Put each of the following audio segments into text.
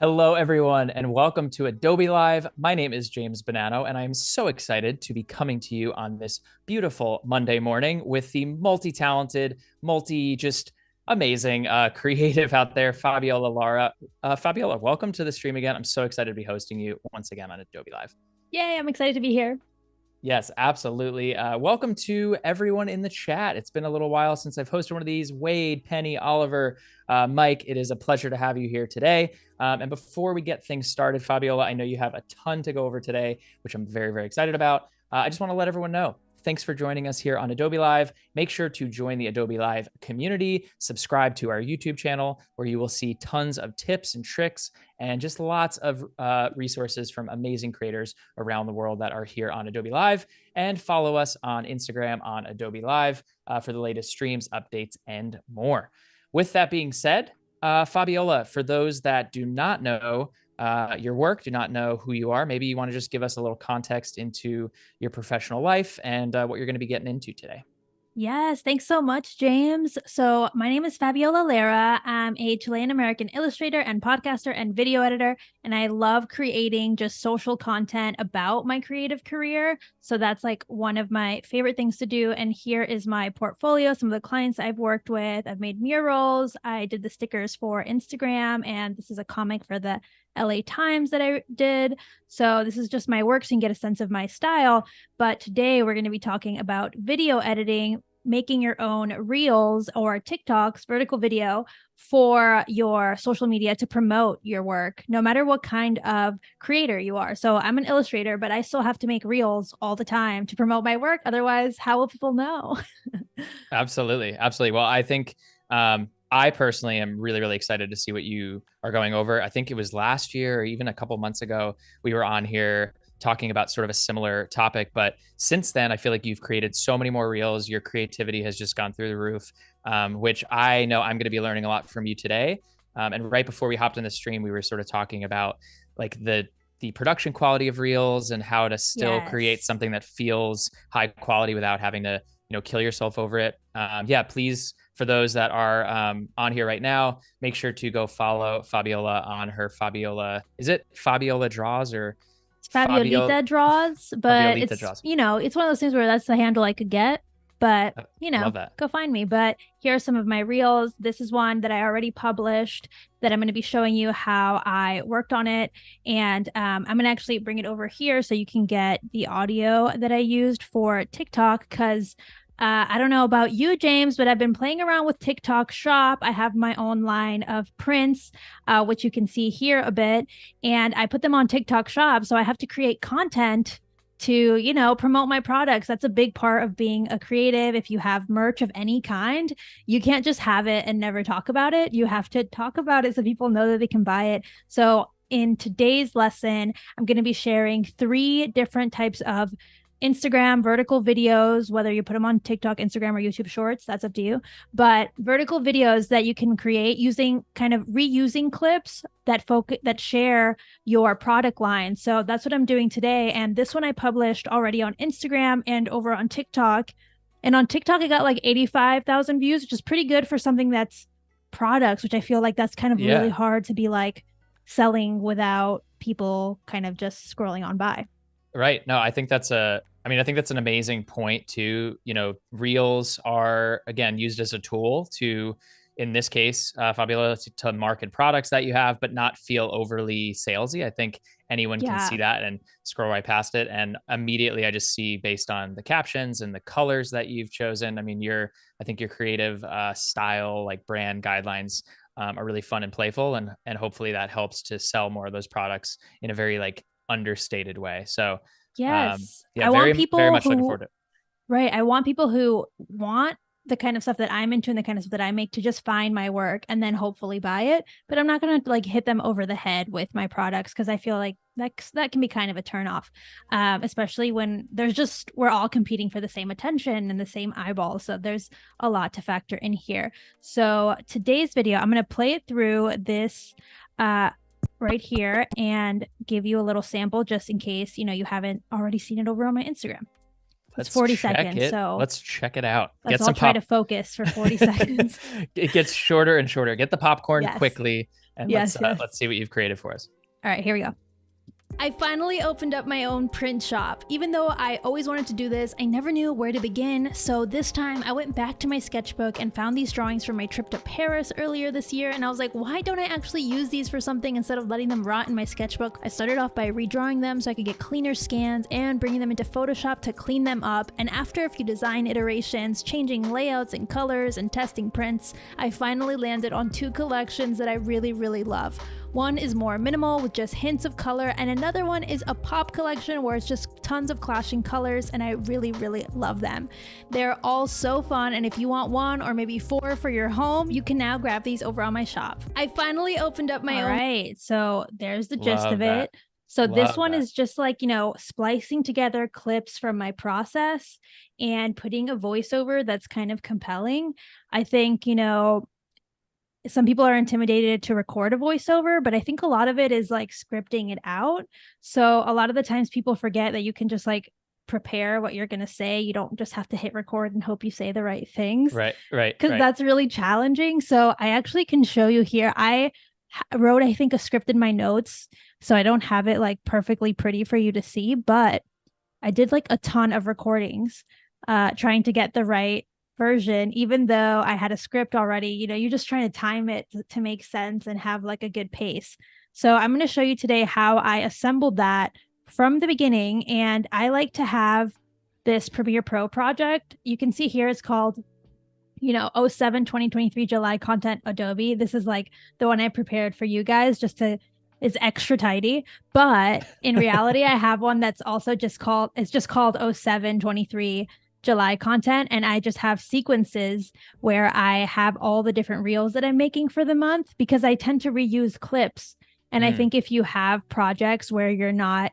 Hello, everyone, and welcome to Adobe Live. My name is James Bonanno, and I'm so excited to be coming to you on this beautiful Monday morning with the multi-talented, just amazing creative out there, Fabiola Lara. Fabiola, welcome to the stream again. I'm so excited to be hosting you once again on Adobe Live. Yay, I'm excited to be here. Yes, absolutely. Welcome to everyone in the chat. It's been a little while since I've hosted one of these. Wade, Penny, Oliver, Mike, it is a pleasure to have you here today. And before we get things started, Fabiola, I know you have a ton to go over today, which I'm very, very excited about. I just want to let everyone know. Thanks for joining us here on Adobe Live. Make sure to join the Adobe Live community, subscribe to our YouTube channel, where you will see tons of tips and tricks and just lots of resources from amazing creators around the world that are here on Adobe Live. And follow us on Instagram on Adobe Live for the latest streams, updates, and more. With that being said, Fabiola, for those that do not know your work, do not know who you are, maybe you want to just give us a little context into your professional life and what you're going to be getting into today. Yes, thanks so much, James. So, my name is Fabiola Lara. I'm a Chilean American illustrator and podcaster and video editor, and I love creating just social content about my creative career. So, that's like one of my favorite things to do. And here is my portfolio, some of the clients I've worked with. I've made murals, I did the stickers for Instagram, and this is a comic for the LA Times that I did. So, this is just my work so you can get a sense of my style. But today we're going to be talking about video editing, making your own reels or TikToks, vertical video for your social media to promote your work, no matter what kind of creator you are. So I'm an illustrator, but I still have to make reels all the time to promote my work. Otherwise, how will people know? Absolutely. Absolutely. Well, I think I personally am really, really excited to see what you are going over. I think it was last year or even a couple months ago, we were on here talking about sort of a similar topic. But since then, I feel like you've created so many more reels. Your creativity has just gone through the roof, which I know I'm going to be learning a lot from you today. And right before we hopped in the stream, we were sort of talking about like the production quality of reels and how to still create Yes. something that feels high quality without having to kill yourself over it. Yeah, please, for those that are on here right now, make sure to go follow Fabiola on her Fabiola. Is it Fabiola Draws or It's Fabio Fabiolita draws, but Fabiolita it's, Draws? it's one of those things where that's the handle I could get, but Love that. go find me. But here are some of my reels. This is one that I already published that I'm going to be showing you how I worked on it. And I'm going to actually bring it over here so you can get the audio that I used for TikTok because I don't know about you, James, but I've been playing around with TikTok Shop. I have my own line of prints, which you can see here a bit, and I put them on TikTok Shop. So I have to create content to, promote my products. That's a big part of being a creative. If you have merch of any kind, you can't just have it and never talk about it. You have to talk about it so people know that they can buy it. So in today's lesson, I'm going to be sharing 3 different types of Instagram vertical videos, whether you put them on TikTok, Instagram, or YouTube Shorts, that's up to you. But vertical videos that you can create using kind of reusing clips that share your product line. So that's what I'm doing today. And this one I published already on Instagram and over on TikTok. And on TikTok, I got like 85,000 views, which is pretty good for something that's products, which I feel like that's kind of really hard to be like selling without people kind of just scrolling on by. Right. No, I think that's I think that's an amazing point too. Reels are again used as a tool to, in this case, Fabiola, to market products that you have, but not feel overly salesy. I think anyone can see that and scroll right past it. And immediately I just see, based on the captions and the colors that you've chosen, I think your creative style, like brand guidelines, are really fun and playful. And hopefully that helps to sell more of those products in a very like understated way. So Yes. yeah, I want very people much looking who, forward to it. right. I want people who want the kind of stuff that I'm into and the kind of stuff that I make to just find my work and then hopefully buy it. But I'm not going to like hit them over the head with my products because I feel like that can be kind of a turnoff, especially when we're all competing for the same attention and the same eyeballs. So there's a lot to factor in here. So today's video, I'm going to play it through this right here and give you a little sample just in case, you haven't already seen it over on my Instagram. It's Let's 40 check seconds. it. So Let's check it out. let's all try to focus for 40 seconds. It gets shorter and shorter. Get the popcorn Yes. quickly, and Yes. let's see what you've created for us. All right, here we go. I finally opened up my own print shop. Even though I always wanted to do this, I never knew where to begin. So this time I went back to my sketchbook and found these drawings from my trip to Paris earlier this year. And I was like, why don't I actually use these for something instead of letting them rot in my sketchbook? I started off by redrawing them so I could get cleaner scans and bringing them into Photoshop to clean them up. And after a few design iterations, changing layouts and colors and testing prints, I finally landed on 2 collections that I really, really love. One is more minimal with just hints of color, and another one is a pop collection where it's just tons of clashing colors, and I really, really love them. They're all so fun, and if you want 1 or maybe 4 for your home, you can now grab these over on my shop. I finally opened up my own. All right, so there's the gist of it. So this one is just like, splicing together clips from my process and putting a voiceover that's kind of compelling. I think, some people are intimidated to record a voiceover, but I think a lot of it is like scripting it out. So a lot of the times people forget that you can just like prepare what you're going to say. You don't just have to hit record and hope you say the right things. Right. Because that's really challenging. So I actually can show you here. I wrote, I think, a script in my notes. So I don't have it like perfectly pretty for you to see, but I did like a ton of recordings trying to get the right version, even though I had a script already. You're just trying to time it to make sense and have like a good pace. So I'm going to show you today how I assembled that from the beginning. And I like to have this Premiere Pro project. You can see here it's called 07 2023 July content Adobe. This is like the one I prepared for you guys it's extra tidy, but in reality I have one that's also just called 07 23 July content, and I just have sequences where I have all the different reels that I'm making for the month, because I tend to reuse clips. And I think if you have projects where you're not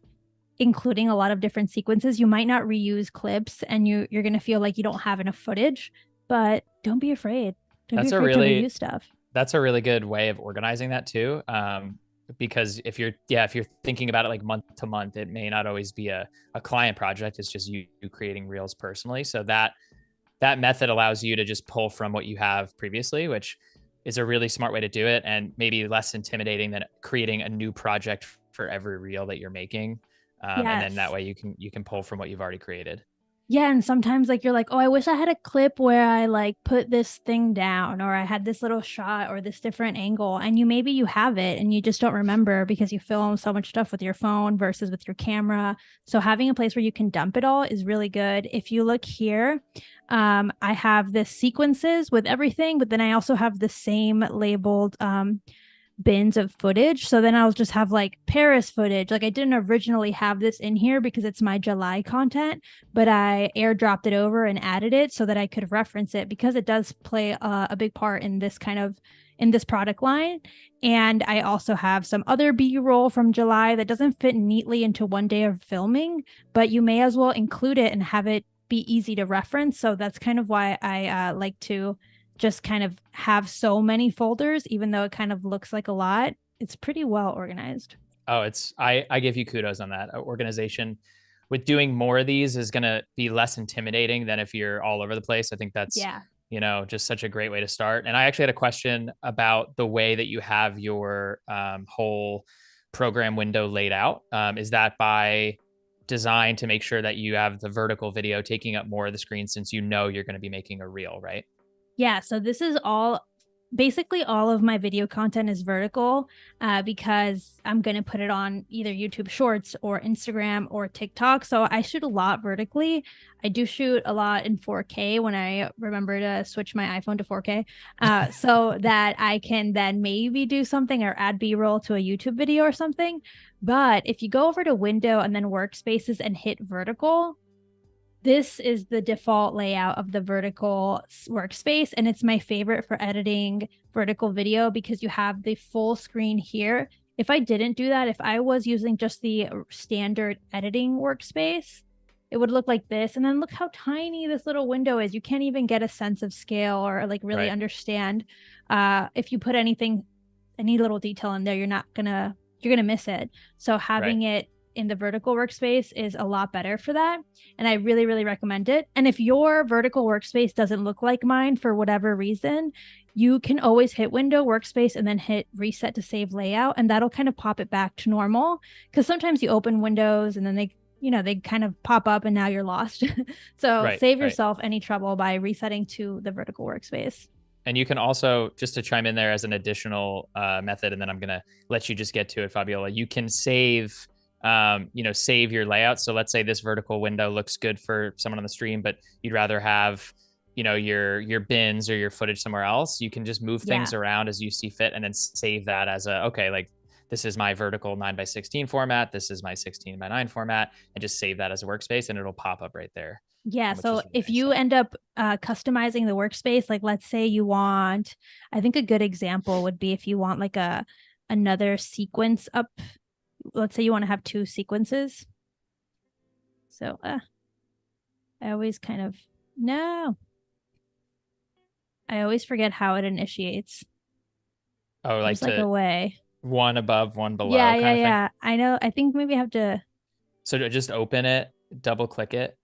including a lot of different sequences, you might not reuse clips, and you're going to feel like you don't have enough footage. But don't be afraid. Don't be afraid to reuse stuff. That's a really good way of organizing that too. Because if you're thinking about it like month to month, it may not always be a client project. It's just you creating reels personally. So that method allows you to just pull from what you have previously, which is a really smart way to do it, and maybe less intimidating than creating a new project for every reel that you're making. And then that way you can pull from what you've already created. Yeah, and sometimes like you're like, oh, I wish I had a clip where I like put this thing down, or I had this little shot or this different angle, and maybe you have it and you just don't remember because you film so much stuff with your phone versus with your camera. So having a place where you can dump it all is really good. If you look here, I have this sequences with everything, but then I also have the same labeled bins of footage. So then I'll just have like Paris footage. Like I didn't originally have this in here because it's my July content, but I airdropped it over and added it so that I could reference it, because it does play a big part in this product line. And I also have some other B-roll from July that doesn't fit neatly into one day of filming, but you may as well include it and have it be easy to reference. So that's kind of why I like to just kind of have so many folders, even though it kind of looks like a lot. It's pretty well organized. Oh, I give you kudos on that. Organization with doing more of these is going to be less intimidating than if you're all over the place. I think that's, just such a great way to start. And I actually had a question about the way that you have your whole program window laid out. Is that by design to make sure that you have the vertical video taking up more of the screen, since you're going to be making a reel, right? Yeah, so this is basically all of my video content is vertical because I'm going to put it on either YouTube Shorts or Instagram or TikTok. So I shoot a lot vertically. I do shoot a lot in 4K when I remember to switch my iPhone to 4K so that I can then maybe do something or add B-roll to a YouTube video or something. But if you go over to Window and then Workspaces and hit vertical, this is the default layout of the vertical workspace, and it's my favorite for editing vertical video because you have the full screen here. If I didn't do that, if I was using just the standard editing workspace, it would look like this. And then look how tiny this little window is. You can't even get a sense of scale or like really understand. If you put any little detail in there, you're gonna miss it. So having it in the vertical workspace is a lot better for that. And I really, really recommend it. And if your vertical workspace doesn't look like mine for whatever reason, you can always hit Window, Workspace, and then hit Reset to save layout. And that'll kind of pop it back to normal. Because sometimes you open Windows and then they kind of pop up and now you're lost. So save yourself any trouble by resetting to the vertical workspace. And you can also, just to chime in there as an additional method, and then I'm going to let you just get to it, Fabiola, you can save, save your layout. So let's say this vertical window looks good for someone on the stream, but you'd rather have, your bins or your footage somewhere else. You can just move things around as you see fit and then save that as this is my vertical 9:16 format. This is my 16:9 format, and just save that as a workspace and it'll pop up right there. Yeah. So if you end up customizing the workspace, like let's say you want, I think a good example would be if you want like another sequence up. Let's say you want to have 2 sequences. So I always I always forget how it initiates. Oh, like a way. One above, one below. Yeah. I know. I think maybe I have to. So to just open it, double click it,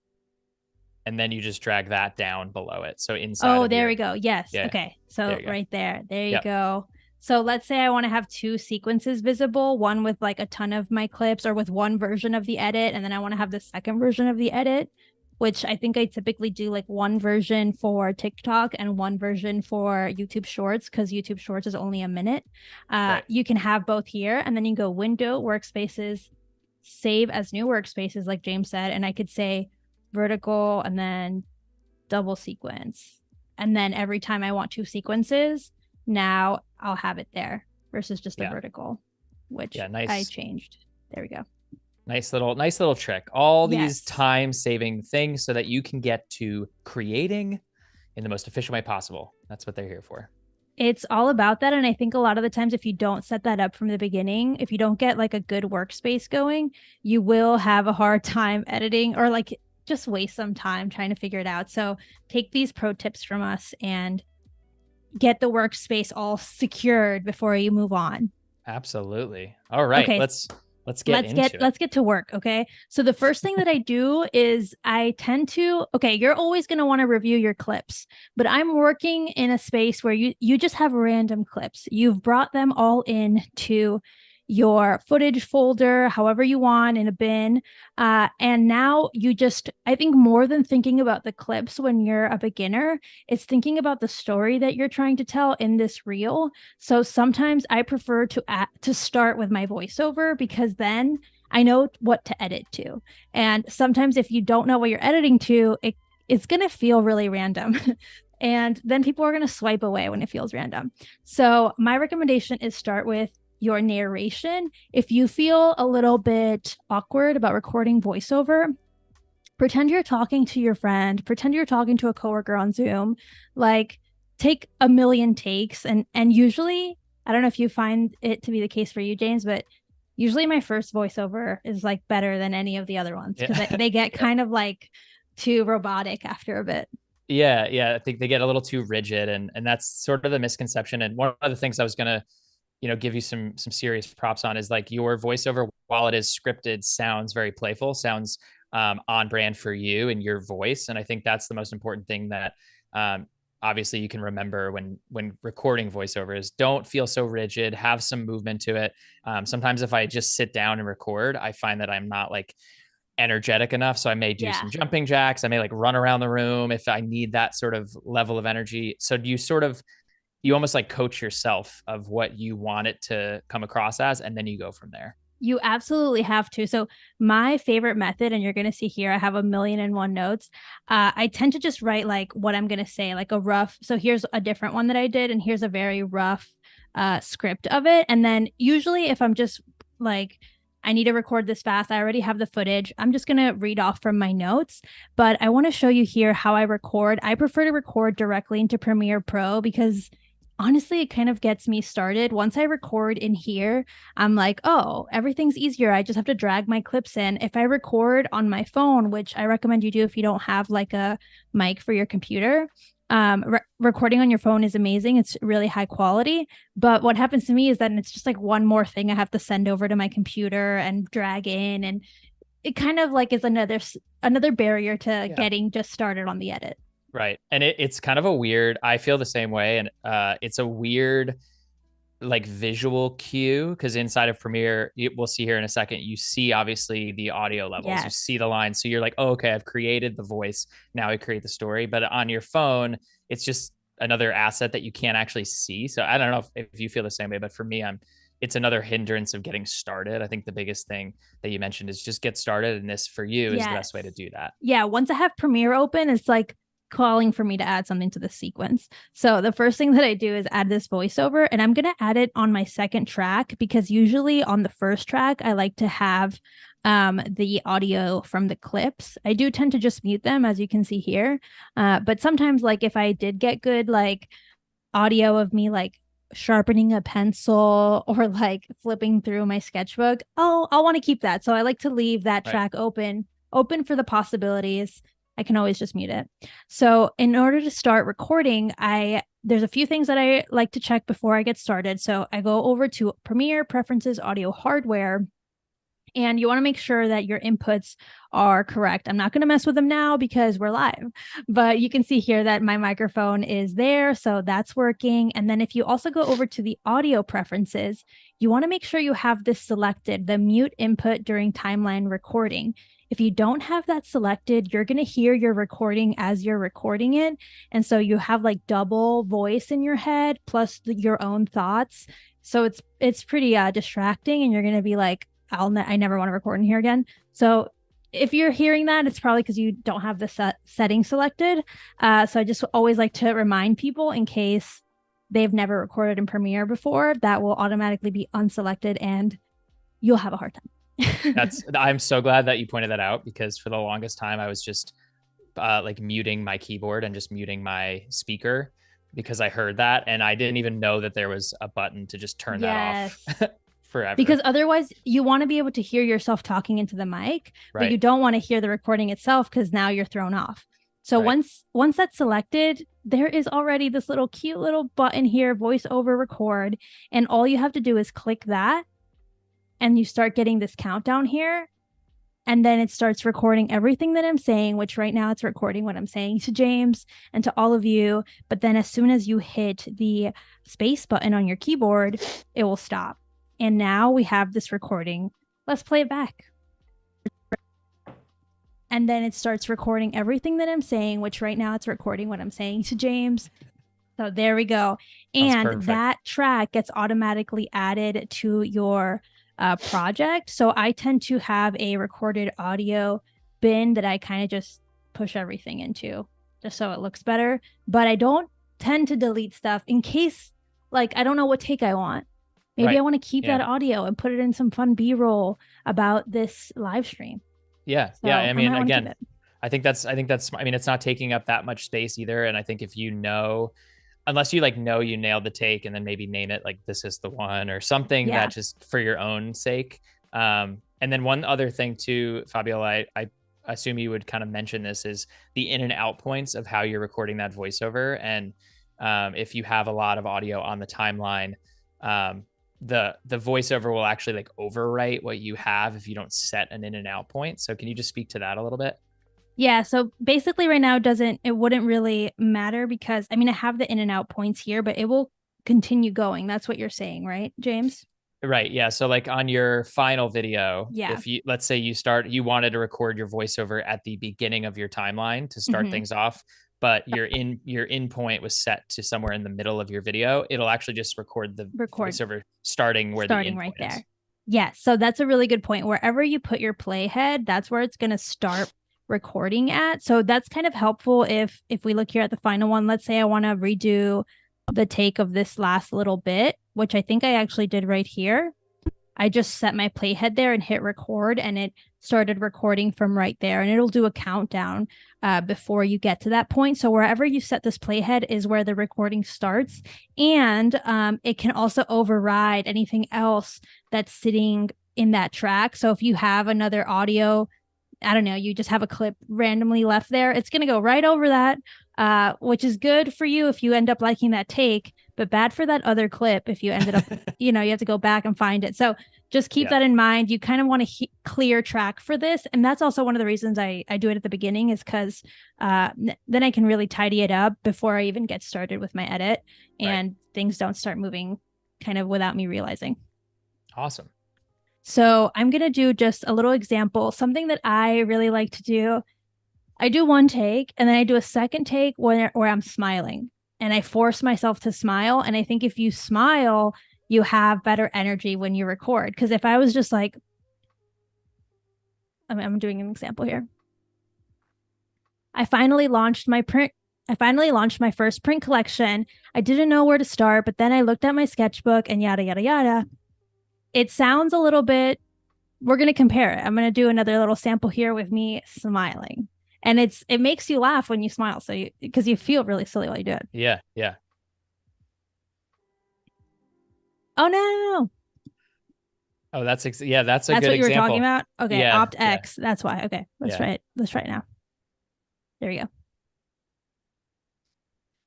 and then you just drag that down below it. So inside. Oh, there we go. Yes. Yeah. Okay. So right there. There you go. So let's say I want to have 2 sequences visible, one with like a ton of my clips or with one version of the edit. And then I want to have the second version of the edit, which I think I typically do like one version for TikTok and one version for YouTube Shorts, because YouTube Shorts is only a minute. You can have both here, and then you can go Window, Workspaces, save as new workspaces, like James said. And I could say vertical and then double sequence. And then every time I want 2 sequences, now I'll have it there versus just the vertical, which I changed. There we go. Nice little trick. All these time-saving things so that you can get to creating in the most efficient way possible. That's what they're here for. It's all about that. And I think a lot of the times, if you don't set that up from the beginning, if you don't get like a good workspace going, you will have a hard time editing or like just waste some time trying to figure it out. So take these pro tips from us and get the workspace all secured before you move on. Absolutely. All right. Okay. Let's get to work. Okay. So the first thing that I do is you're always going to want to review your clips, but I'm working in a space where you just have random clips. You've brought them all in to your footage folder, however you want, in a bin. And now I think more than thinking about the clips when you're a beginner, it's thinking about the story that you're trying to tell in this reel. So sometimes I prefer to start with my voiceover, because then I know what to edit to. And sometimes if you don't know what you're editing to, it's going to feel really random. And then people are going to swipe away when it feels random. So my recommendation is start with your narration. If you feel a little bit awkward about recording voiceover, pretend you're talking to your friend, pretend you're talking to a coworker on Zoom, like take a million takes. And usually, I don't know if you find it to be the case for you, James, but usually my first voiceover is like better than any of the other ones, because they get kind of like too robotic after a bit. Yeah. I think they get a little too rigid, and that's sort of the misconception. And one of the things I was going to give you some serious props on is like your voiceover, while it is scripted, sounds very playful, sounds on brand for you and your voice. And I think that's the most important thing that obviously you can remember when recording voiceovers. Don't feel so rigid, have some movement to it. Sometimes if I just sit down and record, I find that I'm not like energetic enough. So I may do some jumping jacks. I may like run around the room if I need that sort of level of energy. So do you almost like coach yourself of what you want it to come across as, and then you go from there. You absolutely have to. So my favorite method, and you're going to see here, I have 1,000,001 notes. I tend to just write like what I'm going to say, like a rough. So here's a different one that I did, and here's a very rough script of it. And then usually if I'm just like, I need to record this fast, I already have the footage, I'm just going to read off from my notes. But I want to show you here how I record. I prefer to record directly into Premiere Pro, because honestly, it kind of gets me started. Once I record in here, I'm like, oh, everything's easier. I just have to drag my clips in. If I record on my phone, which I recommend you do if you don't have like a mic for your computer, Recording on your phone is amazing. It's really high quality. But what happens to me is that it's just like one more thing I have to send over to my computer and drag in. And it kind of like is another barrier to getting just started on the edit. Right. And it's kind of a weird, I feel the same way. And it's a weird like visual cue because inside of Premiere, we'll see here in a second, you see obviously the audio levels, you see the lines. So you're like, oh, okay, I've created the voice. Now I create the story. But on your phone, it's just another asset that you can't actually see. So I don't know if you feel the same way, but for me, it's another hindrance of getting started. I think the biggest thing that you mentioned is just get started. And this for you is the best way to do that. Yeah. Once I have Premiere open, it's like calling for me to add something to the sequence. So the first thing that I do is add this voiceover, and I'm going to add it on my second track because usually on the first track, I like to have the audio from the clips. I do tend to just mute them, as you can see here. But sometimes, like if I did get good like audio of me like sharpening a pencil or like flipping through my sketchbook, I'll want to keep that. So I like to leave that track open for the possibilities. I can always just mute it. So in order to start recording, there's a few things that I like to check before I get started. So I go over to Premiere, Preferences, Audio Hardware, and you want to make sure that your inputs are correct. I'm not going to mess with them now because we're live, but you can see here that my microphone is there. So that's working. And then if you also go over to the audio preferences, you want to make sure you have this selected, the mute input during timeline recording. If you don't have that selected, you're going to hear your recording as you're recording it. And so you have like double voice in your head plus your own thoughts. So it's pretty distracting, and you're going to be like, I never want to record in here again. So if you're hearing that, it's probably because you don't have the setting selected. So I just always like to remind people in case they've never recorded in Premiere before, that will automatically be unselected and you'll have a hard time. I'm so glad that you pointed that out because for the longest time I was just like muting my keyboard and just muting my speaker because I heard that and I didn't even know that there was a button to just turn that off forever. Because otherwise you want to be able to hear yourself talking into the mic, but you don't want to hear the recording itself because now you're thrown off. So once that's selected, there is already this little cute little button here, voice over record, and all you have to do is click that. And you start getting this countdown here. And then it starts recording everything that I'm saying, which right now it's recording what I'm saying to James and to all of you. But then as soon as you hit the space button on your keyboard, it will stop. And now we have this recording. Let's play it back. And then it starts recording everything that I'm saying, which right now it's recording what I'm saying to James. So there we go. And that track gets automatically added to your project. So I tend to have a recorded audio bin that I kind of just push everything into just so it looks better. But I don't tend to delete stuff in case, like, I don't know what take I want. Maybe I want to keep that audio and put it in some fun B-roll about this live stream. Yeah. So yeah. I mean, again, I think that's, I mean, it's not taking up that much space either. And I think if you know, unless you like know you nailed the take and then maybe name it like this is the one or something that just for your own sake. And then one other thing too, Fabiola, I assume you would kind of mention this is the in and out points of how you're recording that voiceover. And if you have a lot of audio on the timeline, the voiceover will actually like overwrite what you have if you don't set an in and out point. So can you just speak to that a little bit? Yeah, so basically right now it wouldn't really matter because I mean I have the in and out points here, but it will continue going. That's what you're saying, right, James? Right. Yeah. So like on your final video, if you, let's say you wanted to record your voiceover at the beginning of your timeline to start things off, but your in point was set to somewhere in the middle of your video, it'll actually just record the voiceover starting where the in right point there. is. Yeah. So that's a really good point. Wherever you put your playhead, that's where it's going to start recording at. So that's kind of helpful if we look here at the final one. Let's say I want to redo the take of this last little bit, which I think I actually did right here. I just set my playhead there and hit record, and it started recording from right there, and it'll do a countdown before you get to that point. So wherever you set this playhead is where the recording starts, and it can also override anything else that's sitting in that track. So if you have another audio I don't know, you just have a clip randomly left there, it's going to go right over that, which is good for you if you end up liking that take, but bad for that other clip if you ended up, you have to go back and find it. So just keep that in mind. You kind of want to clear track for this. And that's also one of the reasons I do it at the beginning, is because then I can really tidy it up before I even get started with my edit, and things don't start moving kind of without me realizing. Awesome. So I'm going to do just a little example, something that I really like to do. I do one take and then I do a second take where I'm smiling, and I force myself to smile. And I think if you smile, you have better energy when you record. Because if I was just like, I'm doing an example here. I finally launched my first print collection. I didn't know where to start, but then I looked at my sketchbook and yada, yada, yada. It sounds a little bit, we're going to compare it. I'm going to do another little sample here with me smiling. And it makes you laugh when you smile. So because you feel really silly while you do it. Yeah. Yeah. Oh, no. Oh, that's a good example. That's what you were talking about? Okay. Yeah, Opt X. Yeah. That's why. Okay. Let's try it. Let's try it now. There we go.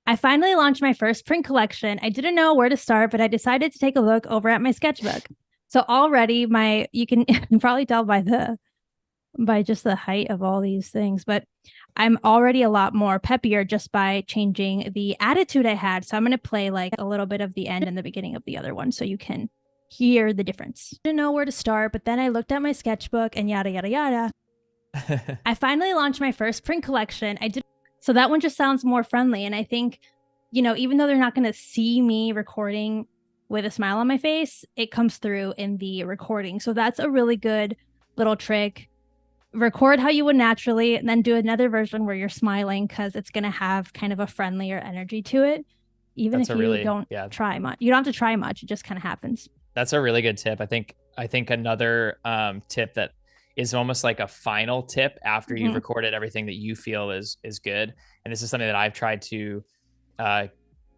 I finally launched my first print collection. I didn't know where to start, but I decided to take a look over at my sketchbook. So already you can probably tell by just the height of all these things, but I'm already a lot more peppier just by changing the attitude I had. So I'm going to play like a little bit of the end and the beginning of the other one so you can hear the difference. I didn't know where to start, but then I looked at my sketchbook and yada, yada, yada. I finally launched my first print collection. So that one just sounds more friendly. And I think, even though they're not going to see me recording with a smile on my face, it comes through in the recording. So that's a really good little trick. Record how you would naturally, and then do another version where you're smiling, because it's going to have kind of a friendlier energy to it. Even if you don't try much. You don't have to try much. It just kind of happens. That's a really good tip. I think another tip that is almost like a final tip after you've recorded everything that you feel is good. And this is something that I've tried to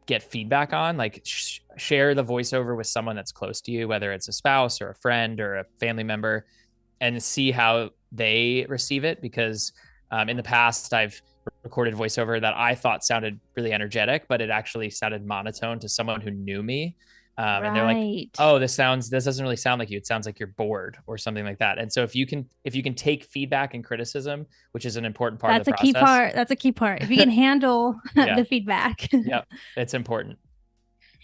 get feedback on, like share the voiceover with someone that's close to you, whether it's a spouse or a friend or a family member, and see how they receive it. Because in the past, I've recorded voiceover that I thought sounded really energetic, but it actually sounded monotone to someone who knew me. And they're like, oh, this doesn't really sound like you. It sounds like you're bored or something like that. And so if you can take feedback and criticism, which is an important part of the process. That's a key part. If you can handle the feedback. Yeah, it's important.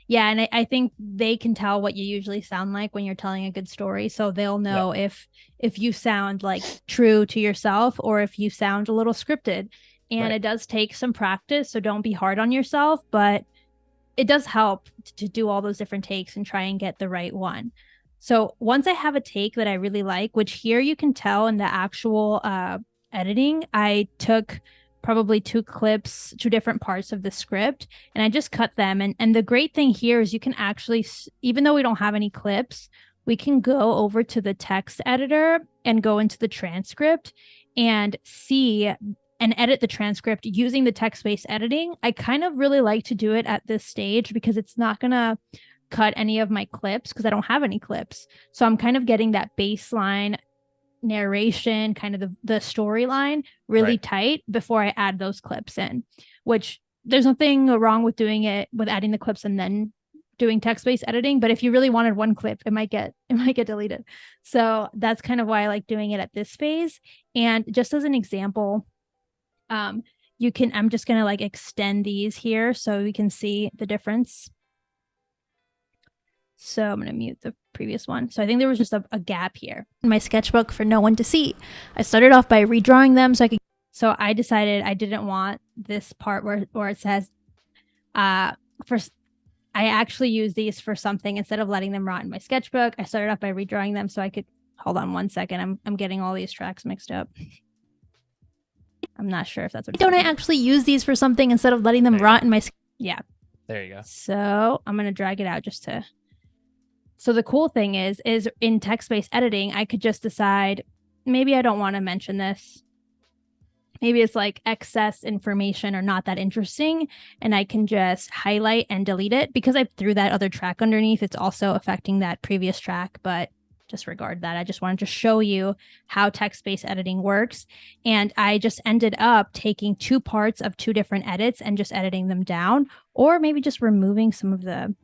Yeah. And I think they can tell what you usually sound like when you're telling a good story. So they'll know if you sound like true to yourself or if you sound a little scripted. And it does take some practice. So don't be hard on yourself, but it does help to do all those different takes and try and get the right one. So once I have a take that I really like, which here you can tell in the actual editing, I took probably two different parts of the script, and I just cut them. And the great thing here is you can actually, even though we don't have any clips, we can go over to the text editor and go into the transcript and see and edit the transcript using the text-based editing. I kind of really like to do it at this stage because it's not going to cut any of my clips because I don't have any clips. So I'm kind of getting that baseline narration, kind of the storyline really tight before I add those clips in, which there's nothing wrong with doing it with adding the clips and then doing text-based editing. But if you really wanted one clip, it might get deleted. So that's kind of why I like doing it at this phase. And just as an example, I'm just going to like extend these here so we can see the difference. So I'm going to mute the previous one. So I think there was just a gap here in my sketchbook for no one to see. I started off by redrawing them so I decided I didn't want this part where it says, I actually use these for something instead of letting them rot in my sketchbook. I started off by redrawing them so I could, hold on one second. I'm getting all these tracks mixed up. I'm not sure if that's what. Don't I actually use these for something instead of letting them rot in my? Yeah. There you go. So I'm going to drag it out just to. So the cool thing is in text-based editing, I could just decide, maybe I don't want to mention this. Maybe it's like excess information or not that interesting. And I can just highlight and delete it because I threw that other track underneath. It's also affecting that previous track, but disregard that. I just wanted to show you how text-based editing works. And I just ended up taking 2 parts of 2 different edits and just editing them down, or maybe just removing some of the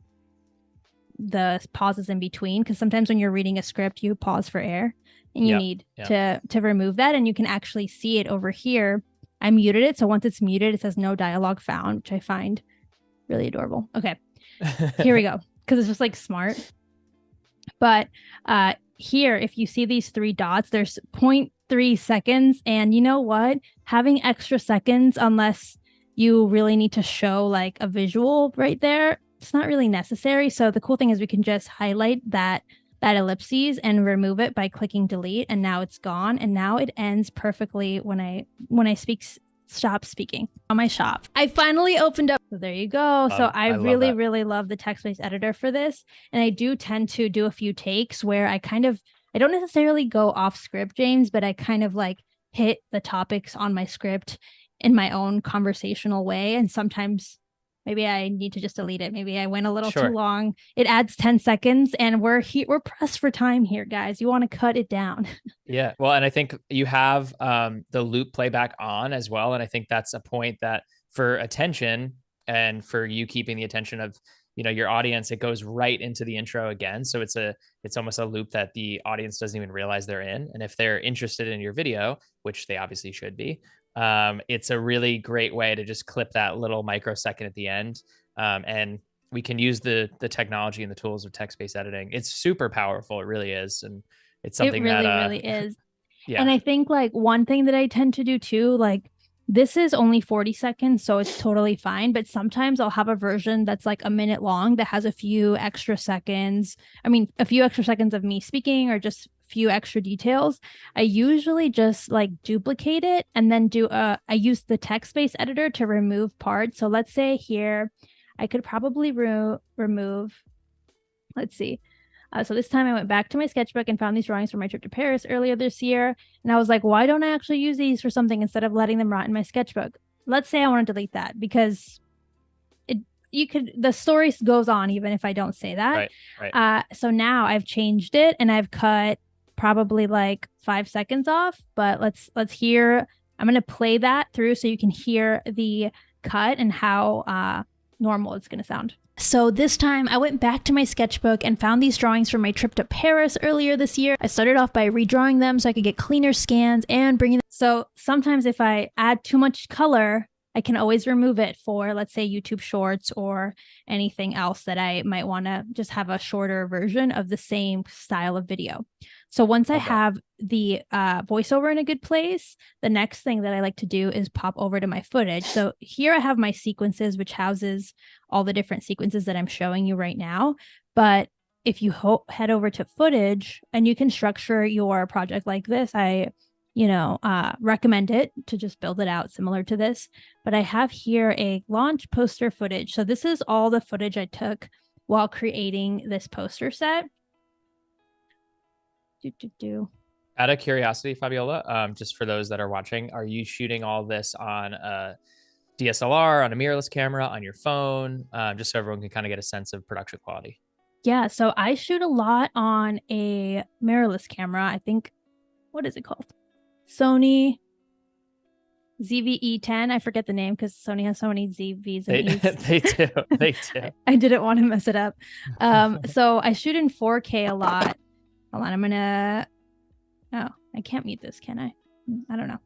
pauses in between, because sometimes when you're reading a script, you pause for air, and you need to remove that. And you can actually see it over here. I muted it, so once it's muted, it says no dialogue found, which I find really adorable. Okay, here we go, because it's just like smart. But here, if you see these 3 dots, there's 0.3 seconds. And you know what? Having extra seconds, unless you really need to show like a visual right there, it's not really necessary. So the cool thing is we can just highlight that ellipses and remove it by clicking delete. And now it's gone. And now it ends perfectly when I stop speaking on my shop. I finally opened up. So there you go. So I really love the text-based editor for this. And I do tend to do a few takes where I don't necessarily go off script, James, but I kind of like hit the topics on my script in my own conversational way. And sometimes maybe I need to just delete it. Maybe I went a little too long. It adds 10 seconds and we're pressed for time here, guys. You want to cut it down. Yeah. Well, and I think you have the loop playback on as well. And I think that's a point that for attention and for you keeping the attention of, your audience, it goes right into the intro again. So it's almost a loop that the audience doesn't even realize they're in. And if they're interested in your video, which they obviously should be, it's a really great way to just clip that little microsecond at the end. And we can use the technology and the tools of text-based editing. It's super powerful. It really is. And it's something that really is. Yeah. And I think like one thing that I tend to do too, like this is only 40 seconds, so it's totally fine. But sometimes I'll have a version that's like a minute long that has a few extra seconds. I mean, a few extra seconds of me speaking or just few extra details. I usually just like duplicate it and then I use the text-based editor to remove parts. So let's say here, I could probably remove, let's see. So this time I went back to my sketchbook and found these drawings from my trip to Paris earlier this year. And I was like, why don't I actually use these for something instead of letting them rot in my sketchbook? Let's say I want to delete that because the story goes on even if I don't say that. Right. So now I've changed it and I've cut probably like 5 seconds off, but let's hear. I'm going to play that through so you can hear the cut and how normal it's going to sound. So this time I went back to my sketchbook and found these drawings from my trip to Paris earlier this year. I started off by redrawing them so I could get cleaner scans and bringing them. So sometimes if I add too much color, I can always remove it for, let's say, YouTube Shorts or anything else that I might want to just have a shorter version of the same style of video. So once I have the voiceover in a good place, the next thing that I like to do is pop over to my footage. So here I have my sequences, which houses all the different sequences that I'm showing you right now. But if you head over to footage and you can structure your project like this, I recommend it to just build it out similar to this. But I have here a launch poster footage. So this is all the footage I took while creating this poster set. Out of curiosity, Fabiola, just for those that are watching, are you shooting all this on a DSLR, on a mirrorless camera, on your phone, just so everyone can kind of get a sense of production quality? Yeah, so I shoot a lot on a mirrorless camera. I think, what is it called? Sony ZV-E10. I forget the name because Sony has so many ZVs and Es. They do. I didn't want to mess it up. So I shoot in 4K a lot. Hold on, I can't mute this, can I? I don't know.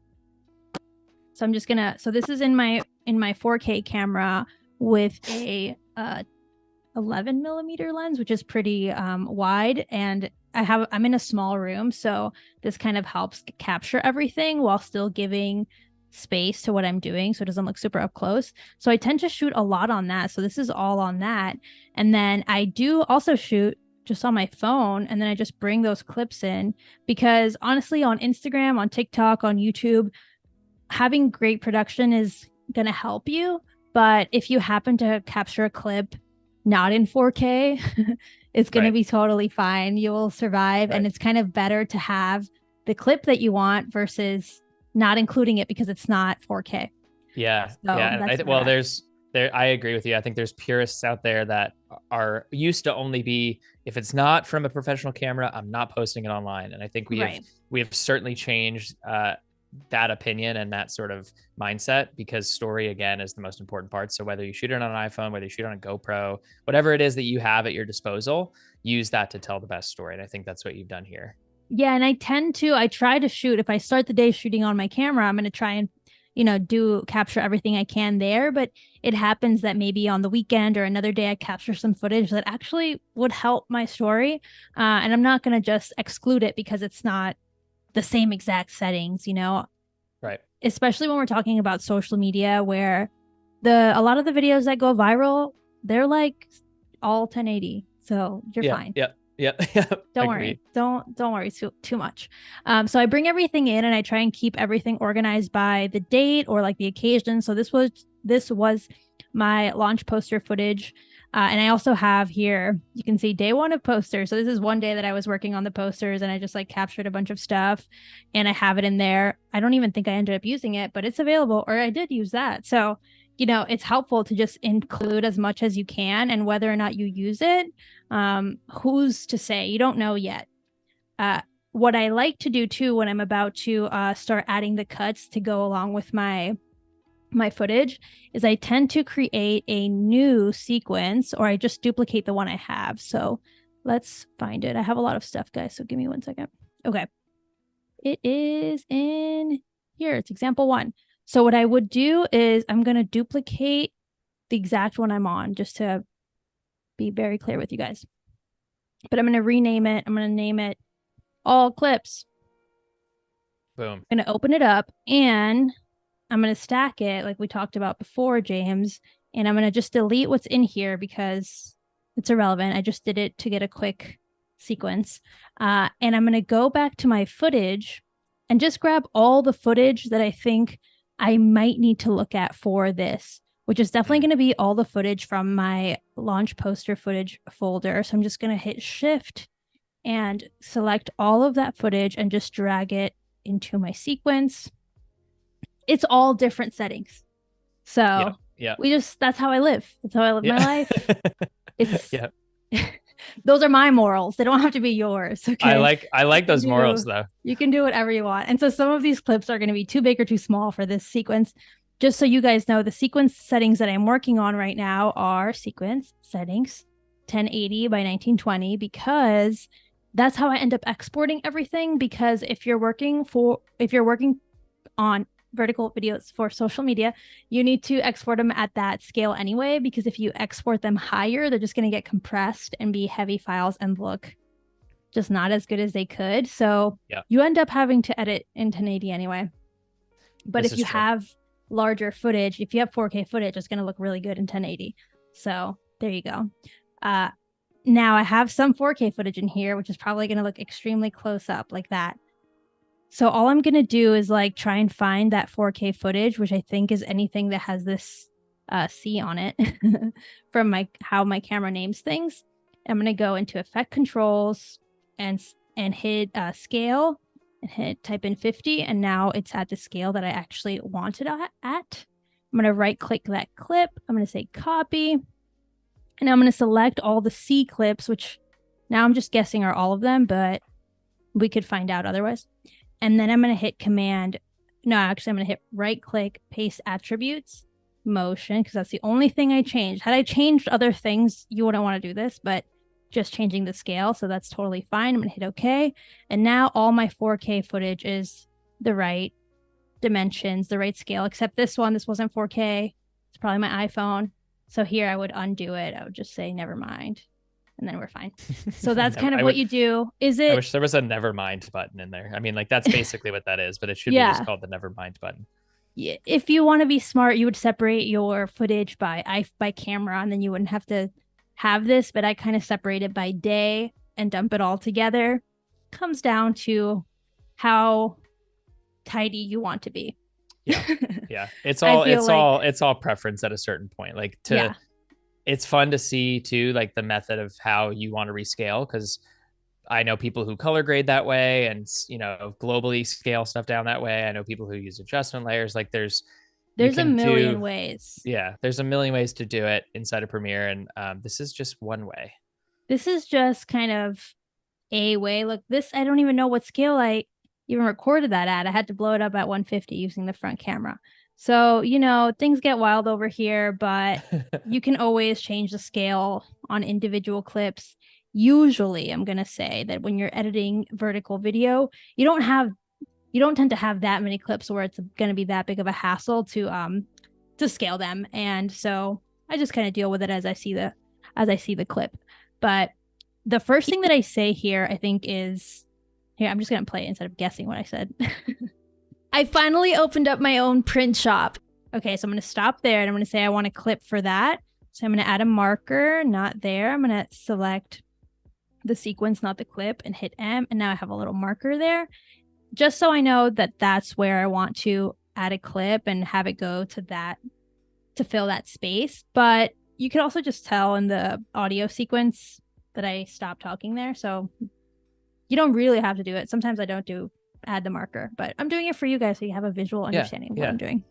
So I'm just so this is in my 4K camera with a 11 millimeter lens, which is pretty wide, and I'm in a small room, so this kind of helps capture everything while still giving space to what I'm doing so it doesn't look super up close. So I tend to shoot a lot on that. So this is all on that. And then I do also shoot just on my phone, and then I just bring those clips in because honestly, on Instagram, on TikTok, on YouTube, having great production is going to help you. But if you happen to capture a clip not in 4K, it's going to be totally fine. You will survive. And it's kind of better to have the clip that you want versus not including it because it's not 4K. Yeah. So yeah. Well, there's I agree with you. I think there's purists out there that are used to only be, if it's not from a professional camera, I'm not posting it online. And I think Right. we have certainly changed that opinion and that sort of mindset, because story again is the most important part. So whether you shoot it on an iPhone, whether you shoot on a GoPro, whatever it is that you have at your disposal, use that to tell the best story. And I think that's what you've done here. Yeah, and I try to shoot. If I start the day shooting on my camera, I'm going to try and, capture everything I can there. But it happens that maybe on the weekend or another day, I capture some footage that actually would help my story. And I'm not going to just exclude it because it's not the same exact settings, Right. Especially when we're talking about social media, where a lot of the videos that go viral, they're like all 1080. So you're fine. Yeah. Yeah. Don't worry. Don't worry too much. So I bring everything in and I try and keep everything organized by the date or like the occasion. So this was my launch poster footage. And I also have here, you can see day 1 of posters. So this is one day that I was working on the posters and I just like captured a bunch of stuff and I have it in there. I don't even think I ended up using it, but it's available, or I did use that. So, it's helpful to just include as much as you can, and whether or not you use it, who's to say? You don't know yet. What I like to do too, when I'm about to start adding the cuts to go along with my footage, is I tend to create a new sequence, or I just duplicate the one I have. So let's find it. I have a lot of stuff, guys, so give me 1 second. Okay. It is in here. It's example 1. So what I would do is I'm going to duplicate the exact one I'm on, just to be very clear with you guys. But I'm going to rename it. I'm going to name it all clips. Boom. I'm going to open it up and I'm going to stack it like we talked about before, James. And I'm going to just delete what's in here because it's irrelevant. I just did it to get a quick sequence. And I'm going to go back to my footage and just grab all the footage that I think I might need to look at for this, which is definitely going to be all the footage from my launch poster footage folder. So I'm just going to hit Shift and select all of that footage and just drag it into my sequence. It's all different settings. So that's how I live. That's how I live my life. It's those are my morals. They don't have to be yours. Okay. I like those morals though. You can do whatever you want. And so some of these clips are going to be too big or too small for this sequence. Just so you guys know, the sequence settings that I'm working on right now are sequence settings 1080 by 1920, because that's how I end up exporting everything. Because if you're working on vertical videos for social media, you need to export them at that scale anyway, because if you export them higher, they're just going to get compressed and be heavy files and look just not as good as they could. So you end up having to edit in 1080 anyway. But if you have larger footage, if you have 4K footage, it's going to look really good in 1080. So there you go. Now I have some 4K footage in here, which is probably going to look extremely close up like that. So all I'm going to do is like try and find that 4K footage, which I think is anything that has this C on it from how my camera names things. I'm going to go into effect controls and hit scale and type in 50. And now it's at the scale that I actually want it at. I'm going to right click that clip. I'm going to say copy. And I'm going to select all the C clips, which now I'm just guessing are all of them, but we could find out otherwise. And then I'm going to hit I'm going to hit right click, paste attributes, motion, because that's the only thing I changed. Had I changed other things, you wouldn't want to do this, but just changing the scale. So that's totally fine. I'm going to hit OK. And now all my 4K footage is the right dimensions, the right scale, except this wasn't 4K. It's probably my iPhone. So here I would undo it. I would just say, never mind. And then we're fine. So that's kind of what you do. I wish there was a never mind button in there. I mean, like that's basically what that is, but it should be just called the never mind button. Yeah. If you want to be smart, you would separate your footage by camera, and then you wouldn't have to have this, but I kind of separate it by day and dump it all together. Comes down to how tidy you want to be. Yeah. It's all preference at a certain point. Like it's fun to see too, like the method of how you want to rescale, because I know people who color grade that way and globally scale stuff down that way. I know people who use adjustment layers. Like there's You There's a can million do, ways. yeah, there's a million ways to do it inside of Premiere, and this is just one way. This is just kind of a way. Look, this, I don't even know what scale I even recorded that at. I had to blow it up at 150 using the front camera. So, you know, things get wild over here, but you can always change the scale on individual clips. Usually, I'm going to say that when you're editing vertical video, you don't tend to have that many clips where it's going to be that big of a hassle to scale them. And so I just kind of deal with it as I see the clip. But the first thing that I say here, I think, is here. I'm just going to play it instead of guessing what I said. I finally opened up my own print shop. Okay, so I'm going to stop there and I'm going to say I want a clip for that. So I'm going to add a marker, not there. I'm going to select the sequence, not the clip, and hit M. And now I have a little marker there, just so I know that that's where I want to add a clip and have it go to that, to fill that space. But you can also just tell in the audio sequence that I stopped talking there. So you don't really have to do it. Sometimes I don't add the marker, but I'm doing it for you guys so you have a visual understanding of what I'm doing.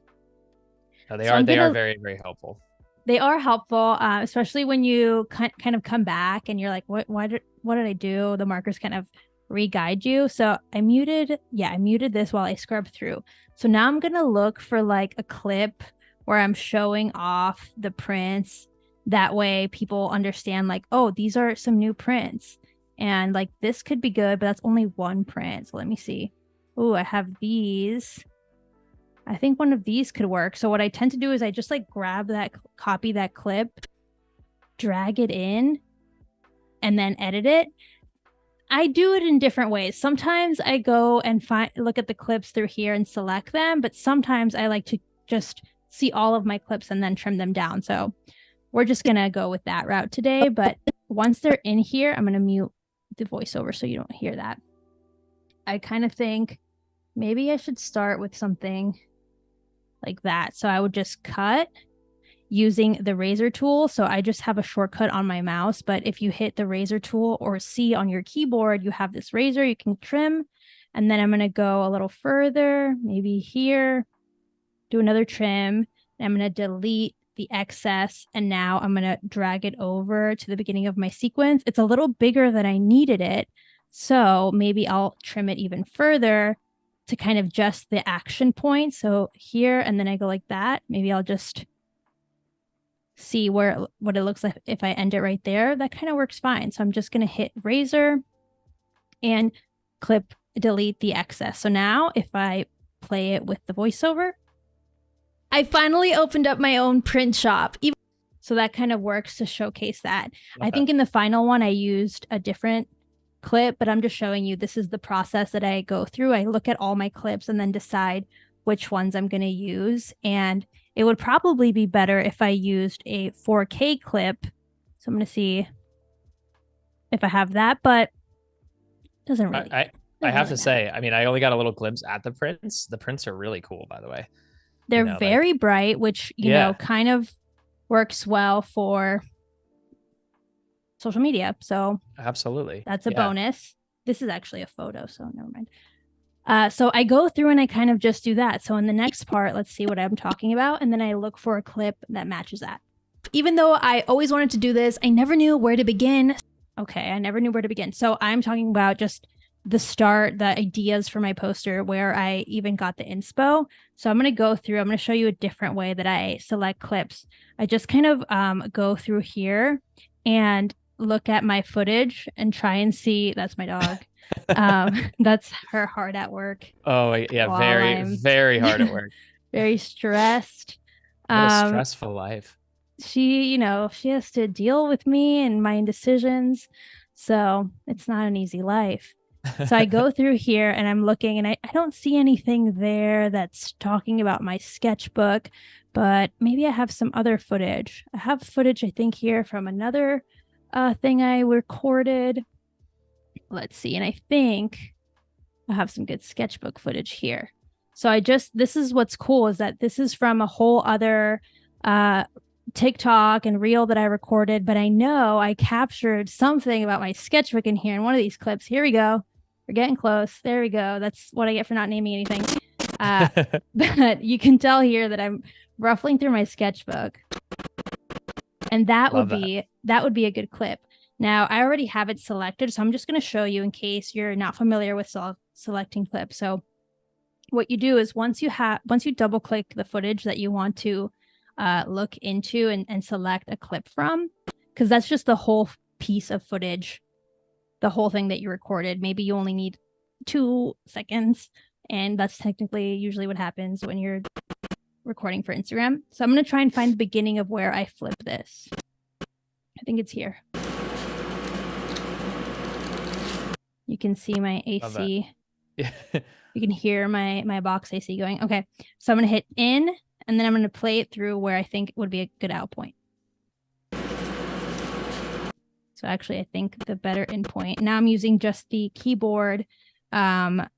No, they are very, very helpful. They are helpful, especially when you kind of come back and you're like, what did I do? The markers kind of re-guide you. So I muted this while I scrub through. So now I'm going to look for like a clip where I'm showing off the prints. That way people understand like, oh, these are some new prints. And like this could be good, but that's only one print. So let me see. Oh, I have these. I think one of these could work. So what I tend to do is I just like grab that, copy that clip, drag it in, and then edit it. I do it in different ways. Sometimes I go and look at the clips through here and select them, but sometimes I like to just see all of my clips and then trim them down. So we're just going to go with that route today. But once they're in here, I'm going to mute the voiceover so you don't hear that. I kind of think maybe I should start with something like that. So I would just cut using the razor tool. So I just have a shortcut on my mouse, but if you hit the razor tool or C on your keyboard, you have this razor, you can trim. And then I'm going to go a little further, maybe here, do another trim. And I'm going to delete the excess. And now I'm going to drag it over to the beginning of my sequence. It's a little bigger than I needed it. So maybe I'll trim it even further to kind of just the action point. So here, and then I go like that. Maybe I'll just see what it looks like if I end it right there. That kind of works fine. So I'm just going to hit razor and clip, delete the excess. So now if I play it with the voiceover, I finally opened up my own print shop. So that kind of works to showcase that. Okay. I think in the final one, I used a different clip, but I'm just showing you this is the process that I go through. I look at all my clips and then decide which ones I'm going to use. And it would probably be better if I used a 4K clip. So I'm going to see if I have that, but it doesn't really. I have to say, I mean, I only got a little glimpse at the prints. The prints are really cool, by the way. They're very bright, which, you know, kind of works well for social media. So absolutely, that's a bonus. This is actually a photo, so never mind. So I go through and I kind of just do that. So in the next part, let's see what I'm talking about. And then I look for a clip that matches that. Even though I always wanted to do this, I never knew where to begin. Okay, I never knew where to begin. So I'm talking about just the start, the ideas for my poster, where I even got the inspo. So I'm going to go through, I'm going to show you a different way that I select clips. I just kind of go through here and look at my footage and try and see, that's my dog. That's her hard at work. Oh yeah, very hard at work. Very stressed. What a stressful life. She, you know, she has to deal with me and my indecisions. So it's not an easy life. So I go through here and I'm looking and I don't see anything there that's talking about my sketchbook, but maybe I have some other footage. I have footage, I think, here from another thing I recorded. Let's see. And I think I have some good sketchbook footage here. So this is what's cool, is that this is from a whole other TikTok and reel that I recorded, but I know I captured something about my sketchbook in here in one of these clips. Here we go. We're getting close. There we go. That's what I get for not naming anything. But you can tell here that I'm ruffling through my sketchbook, and that would be a good clip. Now I already have it selected, so I'm just going to show you in case you're not familiar with selecting clips. So what you do is once you double click the footage that you want to look into and select a clip from, because that's just the whole piece of footage, the whole thing that you recorded. Maybe you only need 2 seconds, and that's technically usually what happens when you're recording for Instagram. So I'm going to try and find the beginning of where I flip this. I think it's here. You can see my AC. You can hear my box AC going. Okay, so I'm going to hit in, and then I'm going to play it through where I think would be a good out point. So actually, I think the better in point. Now I'm using just the keyboard back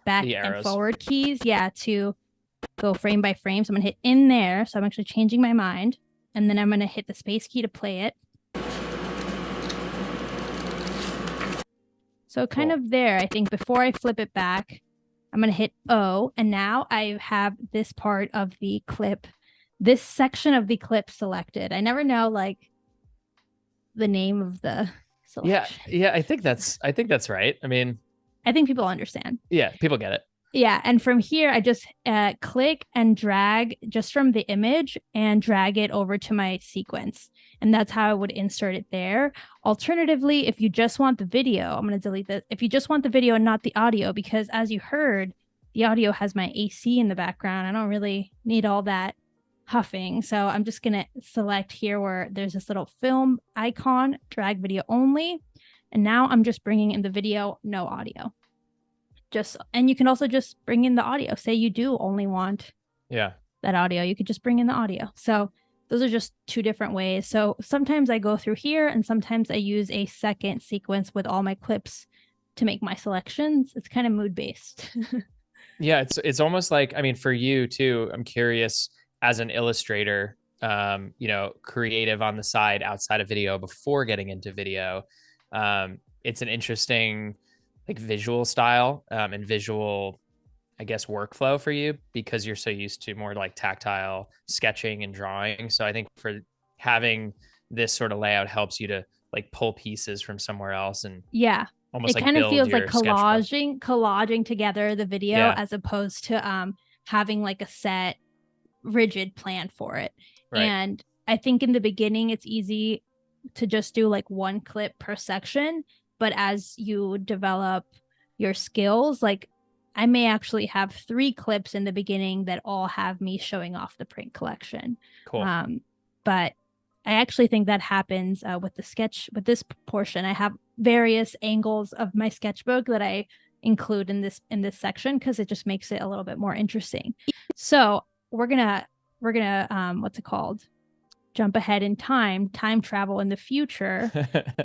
and forward keys, to go frame by frame. So I'm going to hit in there. So I'm actually changing my mind. And then I'm going to hit the space key to play it. So kind of there, I think before I flip it back, I'm going to hit O. And now I have this part of the clip, this section of the clip selected. I never know like the name of the selection. Yeah, I think that's right. I mean, I think people understand. Yeah, people get it. Yeah, and from here, I just click and drag just from the image and drag it over to my sequence. And that's how I would insert it there. Alternatively, if you just want the video, I'm going to delete this. If you just want the video and not the audio, because as you heard, the audio has my AC in the background. I don't really need all that huffing. So I'm just going to select here where there's this little film icon, drag video only. And now I'm just bringing in the video, no audio. And you can also just bring in the audio. Say you do only want that audio, you could just bring in the audio. So those are just 2 different ways. So sometimes I go through here and sometimes I use a second sequence with all my clips to make my selections. It's kind of mood based. Yeah, it's almost like, I mean, for you too, I'm curious as an illustrator, creative on the side outside of video before getting into video. It's an interesting like visual style and visual, I guess, workflow for you because you're so used to more like tactile sketching and drawing. So I think for having this sort of layout helps you to like pull pieces from somewhere else and almost it kind of feels like collaging together the video as opposed to having like a set rigid plan for it. Right. And I think in the beginning it's easy to just do like 1 clip per section. But as you develop your skills, like I may actually have 3 clips in the beginning that all have me showing off the print collection. Cool. But I actually think that happens with this portion. I have various angles of my sketchbook that I include in this section because it just makes it a little bit more interesting. So we're gonna what's it called? Jump ahead in time travel in the future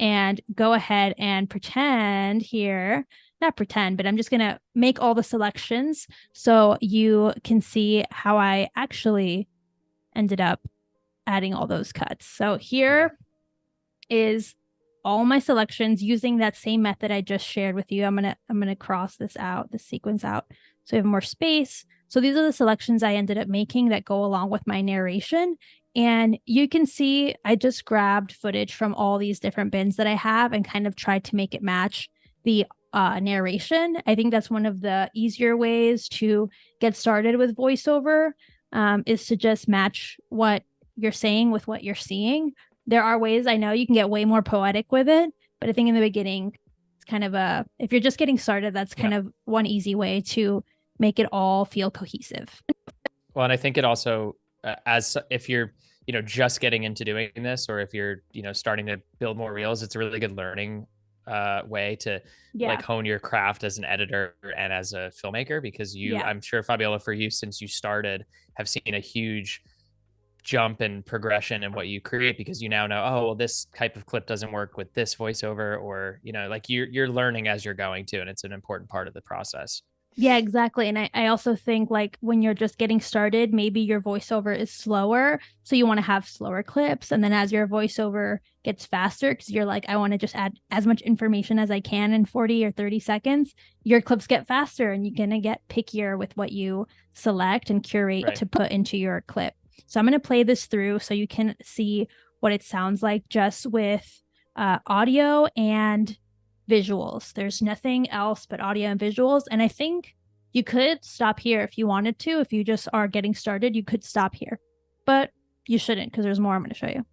and go ahead and pretend here, not pretend, but I'm just going to make all the selections so you can see how I actually ended up adding all those cuts. So here is all my selections using that same method I just shared with you. I'm going to cross this sequence out. So we have more space. So these are the selections I ended up making that go along with my narration. And you can see I just grabbed footage from all these different bins that I have and kind of tried to make it match the narration. I think that's one of the easier ways to get started with voiceover is to just match what you're saying with what you're seeing. There are ways I know you can get way more poetic with it, but I think in the beginning, it's kind of if you're just getting started, that's kind of one easy way to make it all feel cohesive. Well, and I think it also, as if you're, just getting into doing this, or if you're, starting to build more reels, it's a really good learning way to like hone your craft as an editor and as a filmmaker, because I'm sure, Fabiola, for you, since you started, have seen a huge jump and progression in what you create, because you now know, oh, well, this type of clip doesn't work with this voiceover, or, like you're learning as you're going to, and it's an important part of the process. Yeah, exactly. And I also think like when you're just getting started, maybe your voiceover is slower. So you want to have slower clips. And then as your voiceover gets faster, because you're like, I want to just add as much information as I can in 40 or 30 seconds, your clips get faster and you're going to get pickier with what you select and curate to put into your clip. So I'm going to play this through so you can see what it sounds like just with audio and visuals. There's nothing else but audio and visuals. And I think you could stop here if you wanted to. If you just are getting started, you could stop here. But you shouldn't, because there's more I'm going to show you.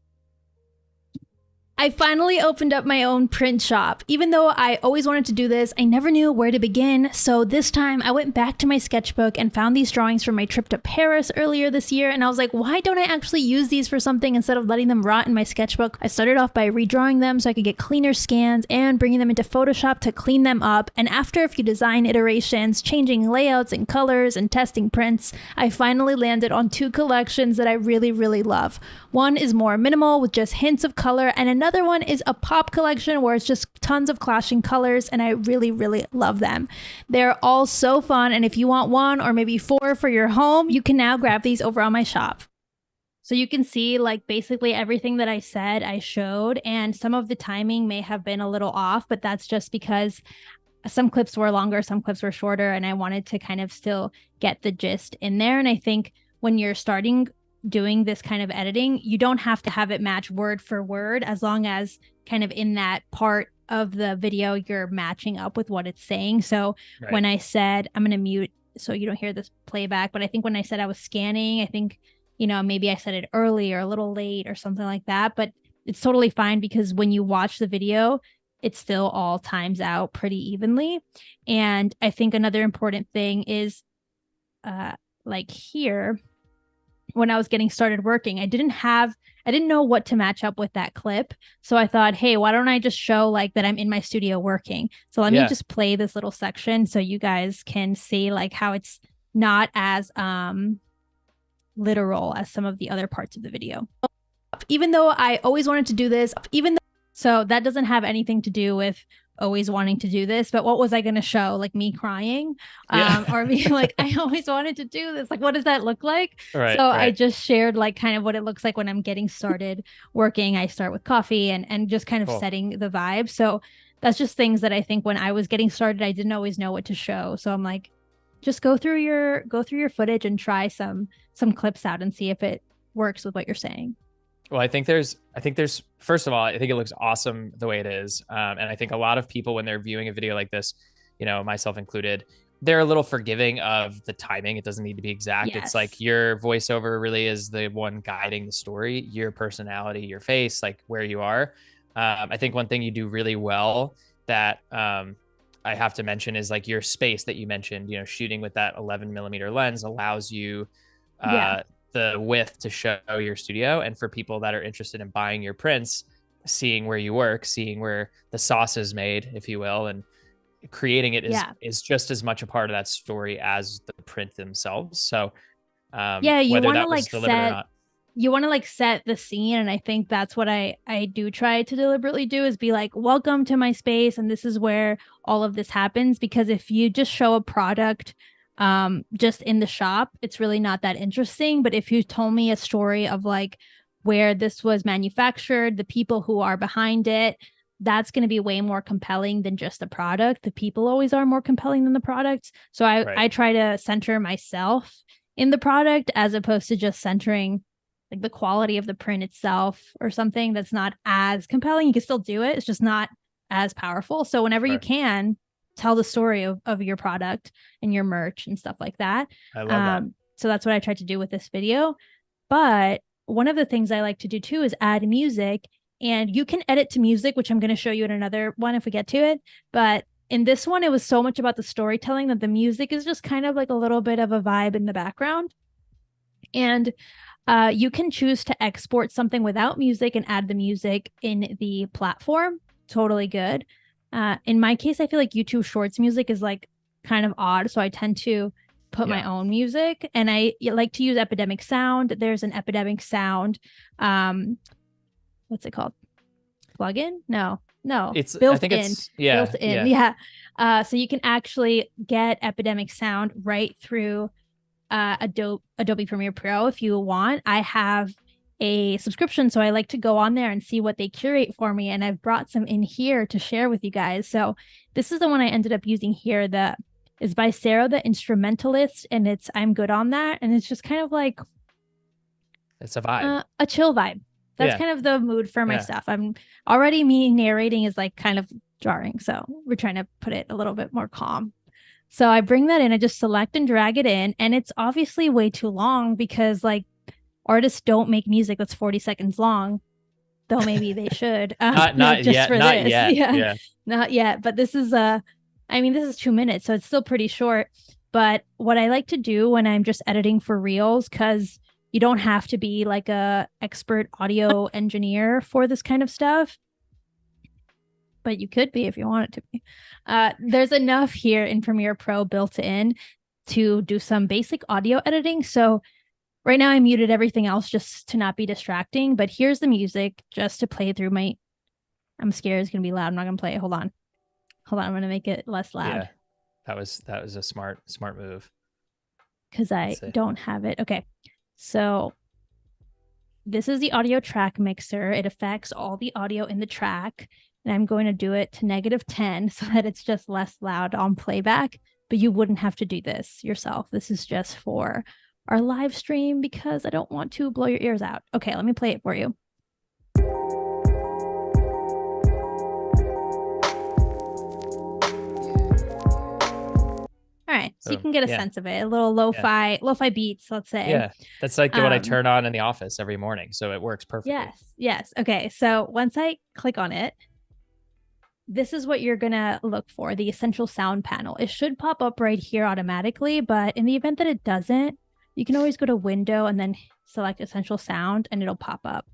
I finally opened up my own print shop. Even though I always wanted to do this, I never knew where to begin. So this time I went back to my sketchbook and found these drawings from my trip to Paris earlier this year. And I was like, why don't I actually use these for something instead of letting them rot in my sketchbook? I started off by redrawing them so I could get cleaner scans and bringing them into Photoshop to clean them up. And after a few design iterations, changing layouts and colors and testing prints, I finally landed on two collections that I really, really love. One is more minimal with just hints of color, and another one is a pop collection where it's just tons of clashing colors, and I really, really love them. They're all so fun, and if you want one or maybe four for your home, you can now grab these over on my shop. So you can see like basically everything that I said I showed, and some of the timing may have been a little off, but that's just because some clips were longer, some clips were shorter, and I wanted to kind of still get the gist in there. And I think when you're starting doing this kind of editing, you don't have to have it match word for word, as long as kind of in that part of the video you're matching up with what it's saying. So when I said, I'm going to mute so you don't hear this playback, but I think when I said I was scanning, I think, you know, maybe I said it early or a little late or something like that, but it's totally fine because when you watch the video, it still all times out pretty evenly. And I think another important thing is like here, when I was getting started working, I didn't know what to match up with that clip. So I thought, hey, why don't I just show like that I'm in my studio working? So let me just play this little section so you guys can see like how it's not as literal as some of the other parts of the video. Even though I always wanted to do this, so that doesn't have anything to do with always wanting to do this, but what was I going to show? Like me crying or being like, I always wanted to do this. Like, what does that look like? I just shared like kind of what it looks like when I'm getting started working. I start with coffee and just kind of setting the vibe. So that's just things that I think when I was getting started, I didn't always know what to show. So I'm like, just go through your footage and try some clips out and see if it works with what you're saying. Well, I think there's, first of all, I think it looks awesome the way it is. And I think a lot of people, when they're viewing a video like this, you know, myself included, they're a little forgiving of the timing. It doesn't need to be exact. It's like your voiceover really is the one guiding the story, your personality, your face, like where you are. I think one thing you do really well that I have to mention is like your space that you mentioned, you know, shooting with that 11mm lens allows you the width to show your studio. And for people that are interested in buying your prints, seeing where you work, seeing where the sauce is made, if you will, and creating it is just as much a part of that story as the print themselves. So you want to like set, you want to like set the scene. And I think that's what I do try to deliberately do, is be like, welcome to my space. And this is where all of this happens. Because if you just show a product just in the shop, it's really not that interesting. But if you told me a story of like where this was manufactured, the people who are behind it, that's going to be way more compelling than just the product. The people always are more compelling than the products. So I try to center myself in the product as opposed to just centering like the quality of the print itself or something that's not as compelling. You can still do it, it's just not as powerful. So whenever you can, tell the story of your product and your merch and stuff like that. I love that. So that's what I tried to do with this video. But one of the things I like to do too is add music, and you can edit to music, which I'm going to show you in another one if we get to it. But in this one, it was so much about the storytelling that the music is just kind of like a little bit of a vibe in the background. And you can choose to export something without music and add the music in the platform. Totally good. In my case, I feel like YouTube Shorts music is like kind of odd. So I tend to put my own music, and I like to use Epidemic Sound. There's an Epidemic Sound. What's it called? Plugin? No, it's built in. Built in. Yeah. So you can actually get Epidemic Sound right through Adobe Premiere Pro if you want. I have a subscription, so I like to go on there and see what they curate for me, and I've brought some in here to share with you guys. So this is the one I ended up using here that is by Sarah the Instrumentalist, and it's I'm Good on That, and it's just kind of like it's a vibe, a chill vibe. That's kind of the mood for my stuff. I'm already, me narrating is like kind of jarring, so we're trying to put it a little bit more calm. So I bring that in, I just select and drag it in, and it's obviously way too long because like artists don't make music that's 40 seconds long, though maybe they should. not just yet, for not this. yet. Yeah, not yet. But this is I mean, this is 2 minutes, so it's still pretty short. But what I like to do when I'm just editing for reels, because you don't have to be like a expert audio engineer for this kind of stuff, but you could be if you wanted to be. There's enough here in Premiere Pro built in to do some basic audio editing. So right now I muted everything else just to not be distracting, but here's the music just to play through my, I'm scared it's going to be loud. I'm not going to play it. Hold on. I'm going to make it less loud. Yeah, that was a smart move. Because I don't have it. Okay. So this is the audio track mixer. It affects all the audio in the track. And I'm going to do it to -10 so that it's just less loud on playback. But you wouldn't have to do this yourself. This is just for our live stream because I don't want to blow your ears out. Okay, let me play it for you. All right, so you can get a sense of it. A little lo-fi beats, let's say. Yeah, that's like what I turn on in the office every morning, so it works perfectly. Yes. Okay, so once I click on it, this is what you're gonna look for, the essential sound panel. It should pop up right here automatically, but in the event that it doesn't, you can always go to Window and then select Essential Sound, and it'll pop up.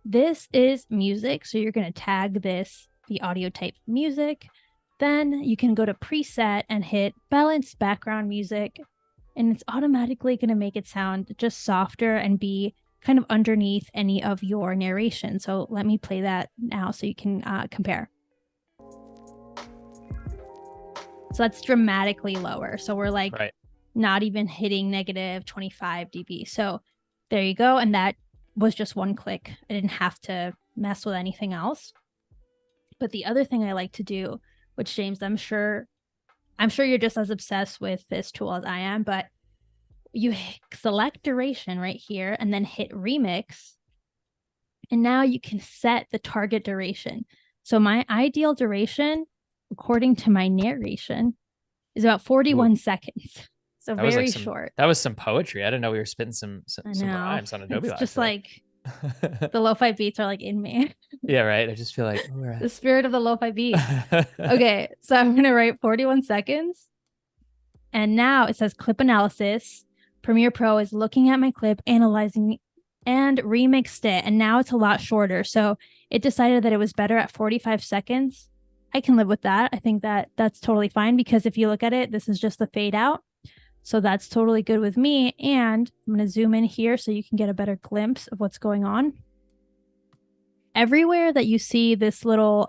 This is music, so you're gonna tag this the audio type music. Then you can go to preset and hit balance background music, and it's automatically going to make it sound just softer and be kind of underneath any of your narration. So let me play that now so you can compare. So that's dramatically lower. So we're like not even hitting -25 dB. So there you go. And that was just one click. I didn't have to mess with anything else. But the other thing I like to do, which James, I'm sure you're just as obsessed with this tool as I am, but you select duration right here and then hit remix. And now you can set the target duration. So my ideal duration, according to my narration, is about 41 seconds. So that very short. That was some poetry. I didn't know we were spitting some rhymes on Adobe Live. It's just like the lo-fi beats are like in me. Yeah, right. I just feel like the spirit of the lo-fi beat. Okay, so I'm gonna write 41 seconds. And now it says clip analysis. Premiere Pro is looking at my clip, analyzing and remixed it. And now it's a lot shorter. So it decided that it was better at 45 seconds. I can live with that. I think that that's totally fine because if you look at it, this is just the fade out. So that's totally good with me. And I'm going to zoom in here so you can get a better glimpse of what's going on. Everywhere that you see this little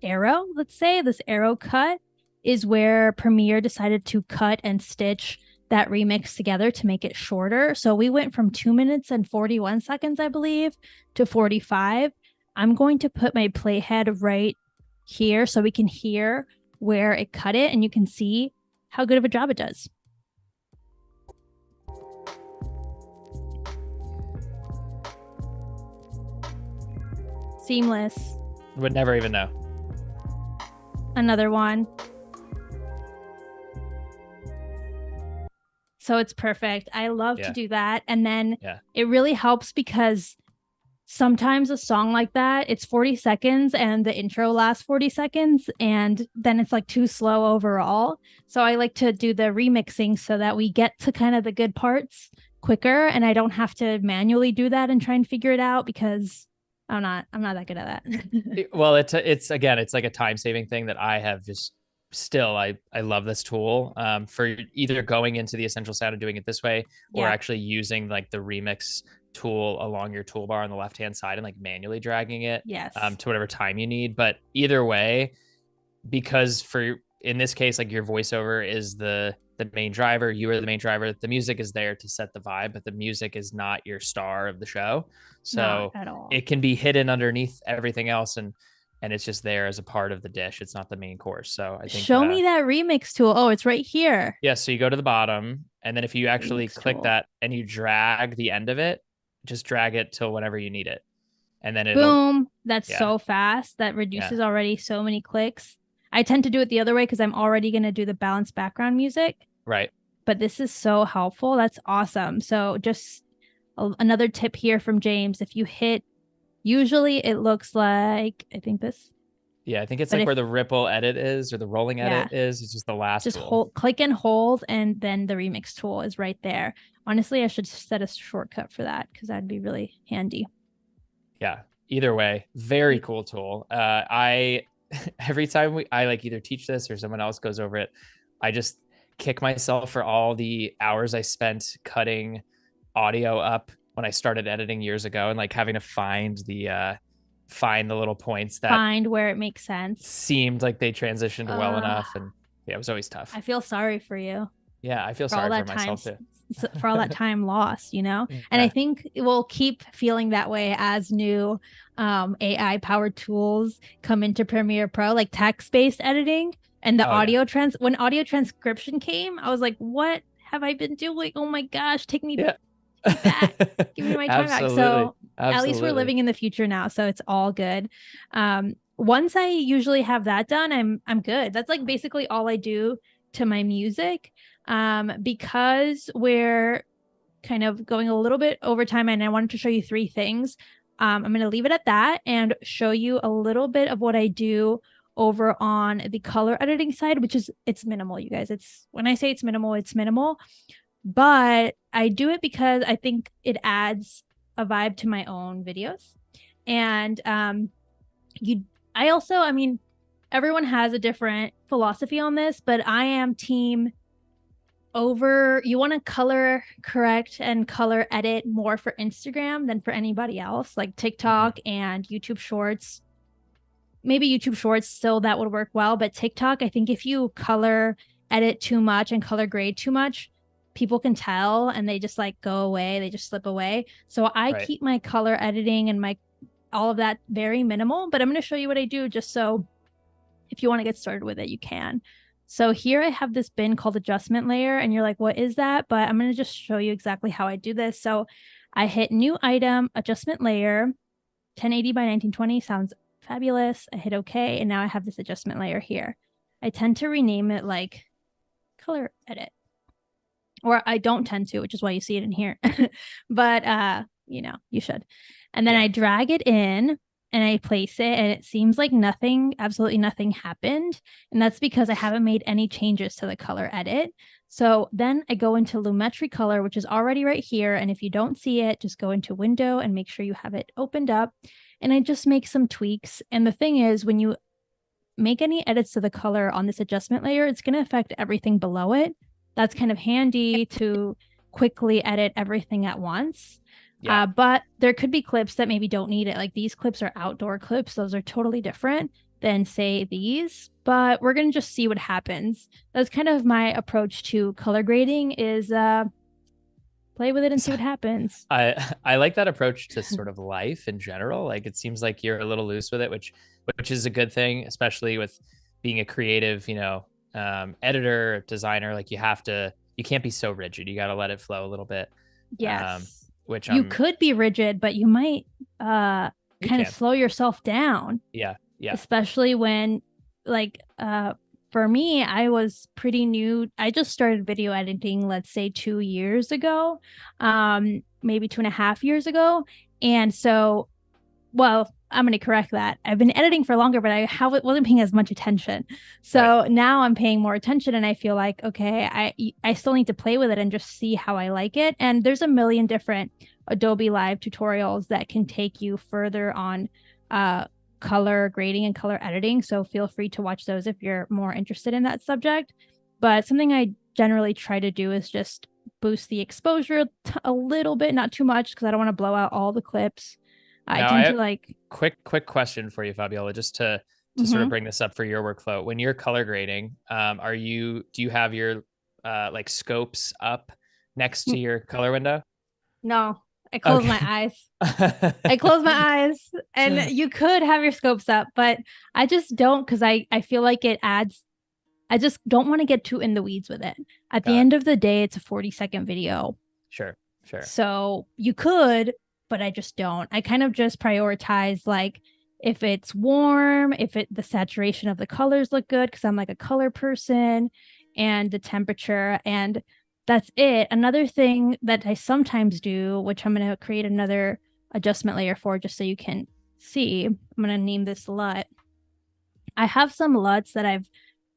arrow, let's say, this arrow cut, is where Premiere decided to cut and stitch that remix together to make it shorter. So we went from 2 minutes and 41 seconds, I believe, to 45. I'm going to put my playhead right here so we can hear where it cut it and you can see how good of a job it does. Seamless. Would never even know. Another one. So it's perfect. I love to do that. And then it really helps because sometimes a song like that, it's 40 seconds and the intro lasts 40 seconds and then it's like too slow overall. So I like to do the remixing so that we get to kind of the good parts quicker and I don't have to manually do that and try and figure it out because I'm not that good at that. Well, it's again, it's like a time-saving thing that I have just still, I love this tool for either going into the essential sound and doing it this way or actually using like the remix tool along your toolbar on the left hand side and like manually dragging it to whatever time you need. But either way, because in this case, like your voiceover is the main driver, you are the main driver. The music is there to set the vibe, but the music is not your star of the show. Not So at all. it can be hidden underneath everything else, and it's just there as a part of the dish. It's not the main course. So I think Show me that remix tool. Oh, it's right here. yeah, so you go to the bottom, and then if you actually Remix click tool. that and you drag the end of it, just drag it till whenever you need it. And then it'll, Boom. That's yeah, so fast. That yeah, reduces already so many clicks. I tend to do it the other way because I'm already going to do the balanced background music. right. But this is so helpful. That's awesome. So just another tip here from James. If you hit, usually it looks like, I think this. Yeah, I think it's But like if, where the ripple edit is or the rolling yeah, edit is. It's just the last just tool. click and hold, and then the remix tool is right there. Honestly, I should set a shortcut for that because that'd be really handy. Yeah. Either way, very cool tool. I every time I like either teach this or someone else goes over it, I just kick myself for all the hours I spent cutting audio up when I started editing years ago, and like having to find the little points that Find where it makes sense. seemed like they transitioned well Uh, enough. And yeah, it was always tough. I feel sorry for you Yeah, I feel for all sorry for that time, myself too. for all that time lost, you know? And I Yeah. think we'll keep feeling that way as new AI powered tools come into Premiere Pro, like text based editing and the Oh yeah. when audio transcription came, I was like, what have I been doing? Oh my gosh, take me Yeah. back. Give me my time back. Absolutely. So at least we're Absolutely. living in the future now, so it's all good. Once I usually have that done, I'm good. That's like basically all I do to my music. Because we're kind of going a little bit over time and I wanted to show you three things. I'm going to leave it at that and show you a little bit of what I do over on the color editing side, which is it's minimal, you guys. It's when I say it's minimal, but I do it because I think it adds a vibe to my own videos. And I mean, everyone has a different philosophy on this, but I am team you want to color correct and color edit more for Instagram than for anybody else, like TikTok and YouTube Shorts. Maybe YouTube Shorts still that would work well, but TikTok, I think if you color edit too much and color grade too much, people can tell and they just like go away, they just slip away. So I Right. keep my color editing and my all of that very minimal, but I'm going to show you what I do just so if you want to get started with it, you can. So here I have this bin called adjustment layer, and you're like, what is that? But I'm going to just show you exactly how I do this. So I hit new item, adjustment layer, 1080 by 1920 sounds fabulous. I hit OK, and now I have this adjustment layer here. I tend to rename it like color edit, or I don't tend to, which is why you see it in here. But you should. And then I drag it in and I place it, and it seems like absolutely nothing happened. And that's because I haven't made any changes to the color edit. So then I go into Lumetri color, which is already right here. And if you don't see it, just go into window and make sure you have it opened up. And I just make some tweaks. And the thing is, when you make any edits to the color on this adjustment layer, it's going to affect everything below it. That's kind of handy to quickly edit everything at once. Yeah. But there could be clips that maybe don't need it. Like these clips are outdoor clips. Those are totally different than say these, but we're going to just see what happens. That's kind of my approach to color grading is play with it and see what happens. I like that approach to sort of life in general. Like it seems like you're a little loose with it, which is a good thing, especially with being a creative, editor, designer. Like you can't be so rigid. You got to let it flow a little bit. Yes. Which you could be rigid, but you might kind of slow yourself down. Yeah. Yeah. Especially when for me, I was pretty new. I just started video editing, let's say 2 years ago, maybe 2.5 years ago. And so, well, I'm going to correct that. I've been editing for longer, but I wasn't paying as much attention. So now I'm paying more attention and I feel like, okay, I still need to play with it and just see how I like it. And there's a million different Adobe Live tutorials that can take you further on color grading and color editing. So feel free to watch those if you're more interested in that subject. But something I generally try to do is just boost the exposure a little bit, not too much, because I don't want to blow out all the clips. I tend to like quick question for you, Fabiola, just to to sort of Mm-hmm. bring this up for your workflow. When you're color grading, do you have your like scopes up next to your color window? No, I close my Okay. eyes. I close my eyes, and you could have your scopes up, but I just don't because I feel like it adds. I just don't want to get too in the weeds with it. At the Got it. end of the day, it's a 40-second video. Sure. Sure. So you could, but I just don't. I kind of just prioritize like if it's warm, if it the saturation of the colors look good because I'm like a color person, and the temperature, and that's it. Another thing that I sometimes do, which I'm going to create another adjustment layer for just so you can see. I'm going to name this LUT. I have some LUTs that I've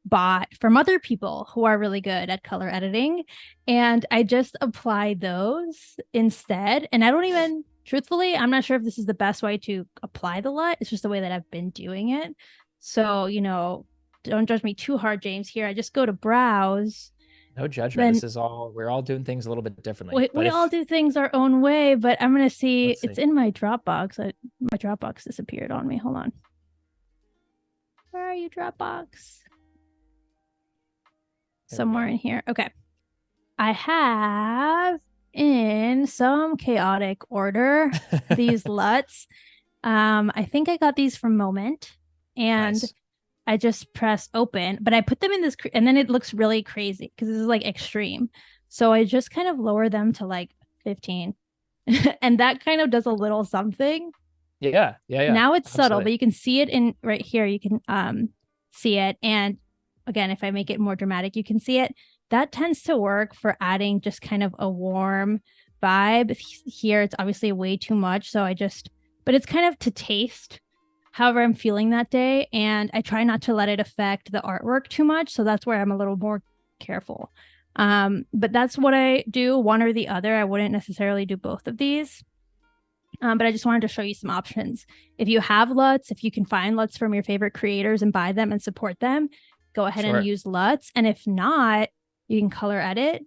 bought from other people who are really good at color editing, and I just apply those instead. And I don't even, truthfully, I'm not sure if this is the best way to apply the LUT. It's just the way that I've been doing it. So, don't judge me too hard, James, here. I just go to browse. No judgment. Then We're all doing things a little bit differently. But we all do things our own way, but I'm going to see. let's It's see. in my Dropbox. My Dropbox disappeared on me. Hold on. Where are you, Dropbox? Somewhere in here. Okay. I have in some chaotic order these LUTs. I think I got these from Moment, and Nice. I just press open, but I put them in this, and then it looks really crazy because this is like extreme. So I just kind of lower them to like 15, and that kind of does a little something. Yeah. Yeah. Yeah. Now it's subtle, Absolutely. but you can see it in right here. You can see it, and again, if I make it more dramatic, you can see it. That tends to work for adding just kind of a warm vibe. Here, it's obviously way too much, so but it's kind of to taste however I'm feeling that day, and I try not to let it affect the artwork too much. So that's where I'm a little more careful. But that's what I do, one or the other. I wouldn't necessarily do both of these. But I just wanted to show you some options. If you have LUTs, if you can find LUTs from your favorite creators and buy them and support them, go ahead and use LUTs. And if not, you can color edit.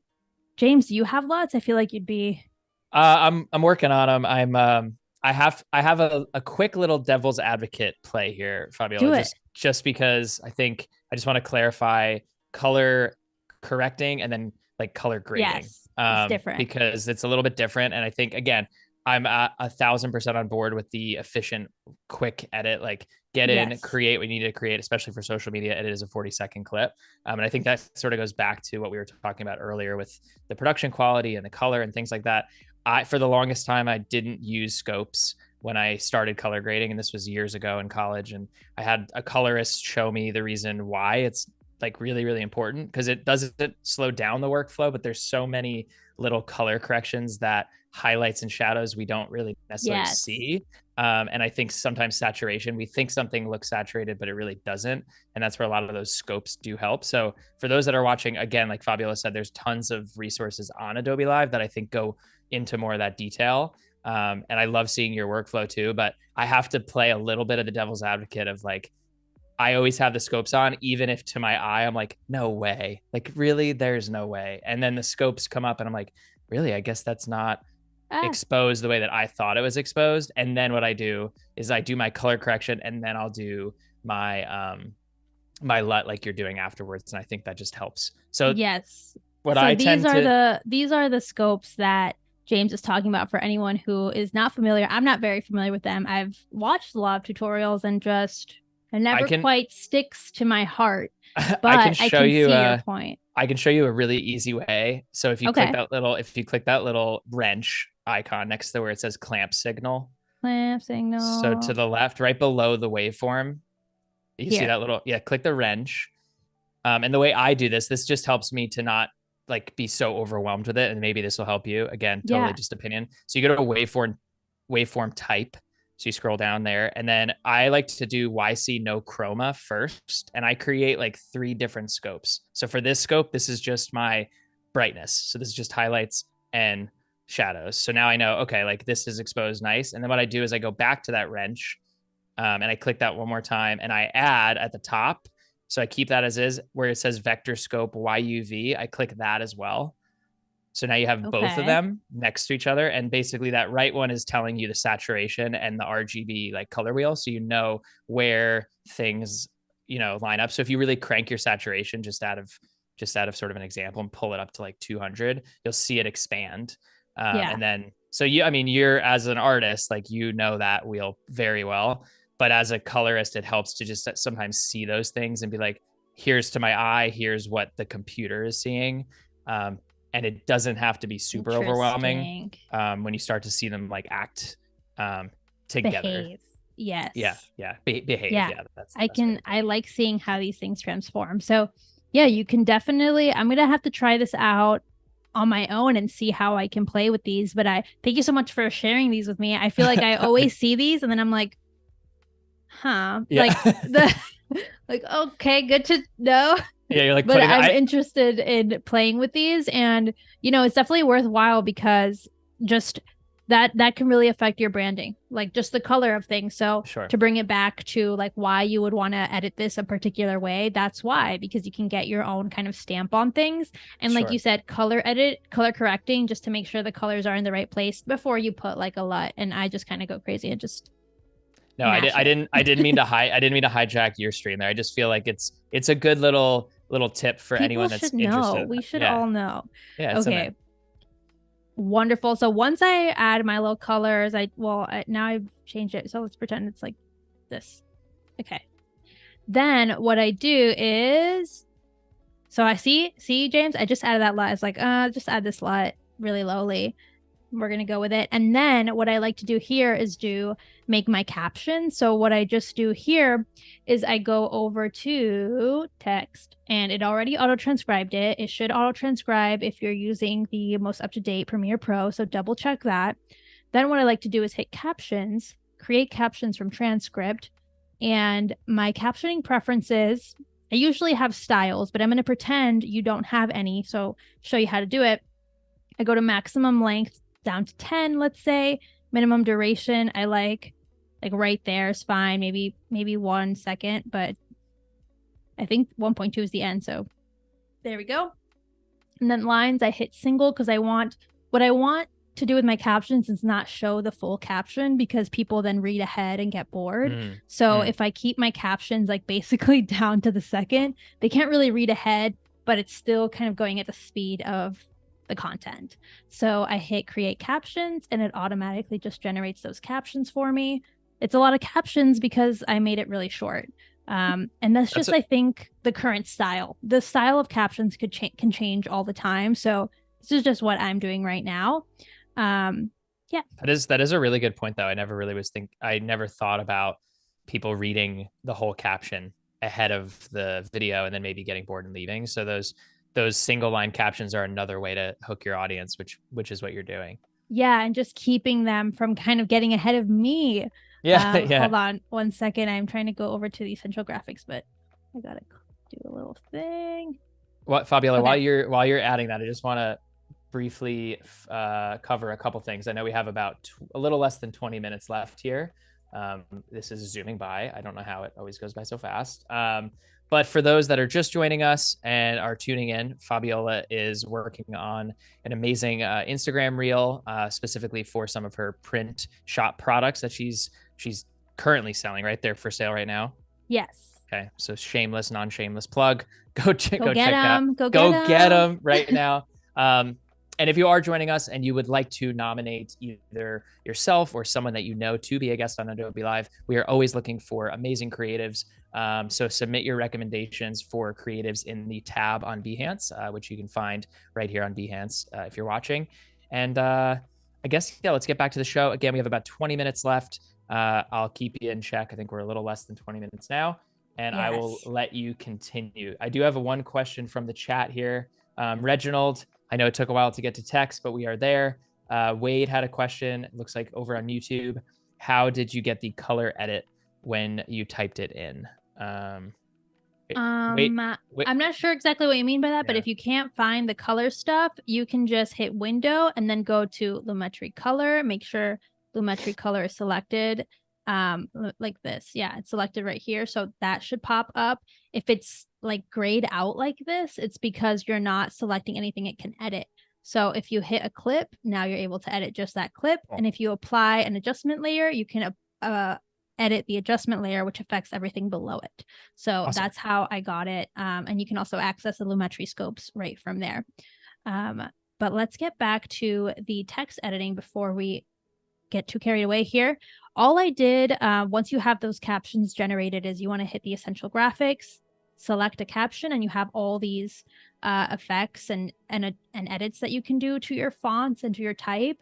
James, do you have LUTs? I feel like you'd be. I'm working on them. I have a quick little devil's advocate play here, Do Fabiola, it. just because I just want to clarify color correcting and then like color grading. Yes, it's different. Because it's a little bit different. And I think again, I'm 1,000% on board with the efficient, quick edit. Like get in, create what you need to create, especially for social media. It is a 40-second clip. And I think that sort of goes back to what we were talking about earlier with the production quality and the color and things like that. For the longest time, I didn't use scopes when I started color grading. And this was years ago in college. And I had a colorist show me the reason why it's like really, really important, because it doesn't slow down the workflow, but there's so many little color corrections that highlights and shadows we don't really necessarily see. And I think sometimes saturation, we think something looks saturated, but it really doesn't. And that's where a lot of those scopes do help. So for those that are watching, again, like Fabiola said, there's tons of resources on Adobe Live that I think go into more of that detail. And I love seeing your workflow too, but I have to play a little bit of the devil's advocate of like, I always have the scopes on, even if to my eye, I'm like, no way. Like, really, there's no way. And then the scopes come up and I'm like, really, I guess that's not exposed the way that I thought it was exposed. And then what I do is I do my color correction and then I'll do my my LUT like you're doing afterwards. And I think that just helps. So yes. What so I these tend are to these are the scopes that James is talking about for anyone who is not familiar. I'm not very familiar with them. I've watched a lot of tutorials and it never quite sticks to my heart. But I can see your point. I can show you a really easy way. So if you click that little wrench icon next to where it says clamp signal. So to the left, right below the waveform, you see that little, click the wrench. And the way I do this just helps me to not like be so overwhelmed with it. And maybe this will help you. Again, totally just opinion. So you go to waveform type. So you scroll down there, and then I like to do YC no chroma first, and I create like 3 different scopes. So for this scope, this is just my brightness. So this is just highlights and shadows. So now I know, okay, like this is exposed nice. And then what I do is I go back to that wrench, and I click that one more time, and I add at the top. So I keep that as is, where it says vector scope YUV. I click that as well. So now you have both of Okay. them next to each other. And basically that right one is telling you the saturation and the RGB like color wheel. So you know where things, line up. So if you really crank your saturation just out of sort of an example and pull it up to like 200, you'll see it expand. Yeah. And then, so you're as an artist, like, that wheel very well. But as a colorist, it helps to just sometimes see those things and be like, here's to my eye, here's what the computer is seeing. And it doesn't have to be super overwhelming Interesting. when you start to see them like act together. Behave. Yes. Yeah. Behave. Yeah. Yeah, that's the best way to put I it. like seeing how these things transform. So yeah, you can definitely, I'm gonna have to try this out on my own and see how I can play with these. But I thank you so much for sharing these with me. I feel like I always see these and then I'm like, huh. Yeah. Like the like, okay, good to know. Yeah, you're like But putting I'm interested in playing with these, and it's definitely worthwhile because just that can really affect your branding, like just the color of things. So sure. to bring it back to like why you would want to edit this a particular way, that's why, because you can get your own kind of stamp on things. And like you said, color correcting, just to make sure the colors are in the right place before you put like a LUT. And I just kind of go crazy and just No, I didn't mean to hijack your stream there. I just feel like it's a good little tip for people anyone that's should interested know. in We that. should Yeah. all know. Yeah. Okay. Wonderful. So once I add my little colors, now I've changed it. So let's pretend it's like this. Okay. Then what I do is, so I see James, I just added that LUT. It's like, just add this LUT really lowly. We're going to go with it. And then what I like to do here is make my caption. So what I just do here is I go over to text, and it already auto-transcribed it. It should auto-transcribe if you're using the most up-to-date Premiere Pro. So double check that. Then what I like to do is hit captions, create captions from Transcript. And my captioning preferences, I usually have styles, but I'm going to pretend you don't have any. So show you how to do it. I go to maximum length down to 10, let's say. Minimum duration, I like right there is fine. Maybe 1 second, but I think 1.2 is the end. So there we go. And then lines, I hit single because what I want to do with my captions is not show the full caption, because people then read ahead and get bored. So if I keep my captions like basically down to the second, they can't really read ahead, but it's still kind of going at the speed of the content. So I hit create captions and it automatically just generates those captions for me. It's a lot of captions because I made it really short. And that's just, I think, the current style. The style of captions can change all the time. So this is just what I'm doing right now. Yeah. That is a really good point, though. I never thought about people reading the whole caption ahead of the video and then maybe getting bored and leaving. So those single line captions are another way to hook your audience, which is what you're doing. Yeah, and just keeping them from kind of getting ahead of me. Yeah, yeah. Hold on 1 second. I'm trying to go over to the essential graphics, but I gotta do a little thing. What, Fabiola? Okay. While you're adding that, I just want to briefly cover a couple things. I know we have about a little less than 20 minutes left here. This is zooming by. I don't know how it always goes by so fast. But for those that are just joining us and are tuning in, Fabiola is working on an amazing Instagram reel, specifically for some of her print shop products that she's currently selling. Right, they're for sale right now. Yes. Okay, so shameless, non-shameless plug. Go check out. Go get them right now. And if you are joining us and you would like to nominate either yourself or someone that you know to be a guest on Adobe Live, we are always looking for amazing creatives. So submit your recommendations for creatives in the tab on Behance, which you can find right here on Behance if you're watching. And I guess, yeah, let's get back to the show. Again, we have about 20 minutes left. I'll keep you in check. I think we're a little less than 20 minutes now. And yes, I will let you continue. I do have one question from the chat here. Reginald, I know it took a while to get to text, but we are there. Wade had a question. It looks like over on YouTube. How did you get the color edit when you typed it in? Wait. I'm not sure exactly what you mean by that, but if you can't find the color stuff, you can just hit window and then go to Lumetri color. Make sure Lumetri color is selected. Like this. Yeah, it's selected right here. So that should pop up. If it's like grayed out like this, it's because you're not selecting anything it can edit. So if you hit a clip, now you're able to edit just that clip. And if you apply an adjustment layer, you can edit the adjustment layer, which affects everything below it. So that's how I got it. And you can also access the Lumetri scopes right from there. But let's get back to the text editing before we get too carried away here. All I did once you have those captions generated is you want to hit the essential graphics, select a caption, and you have all these effects and edits that you can do to your fonts and to your type.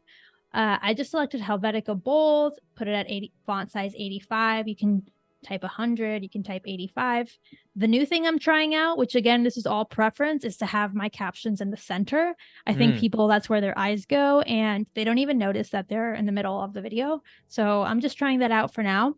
I just selected Helvetica Bold, put it at font size 85. You can type 100, you can type 85. The new thing I'm trying out, which again, this is all preference, is to have my captions in the center. I think people, that's where their eyes go and they don't even notice that they're in the middle of the video. So I'm just trying that out for now.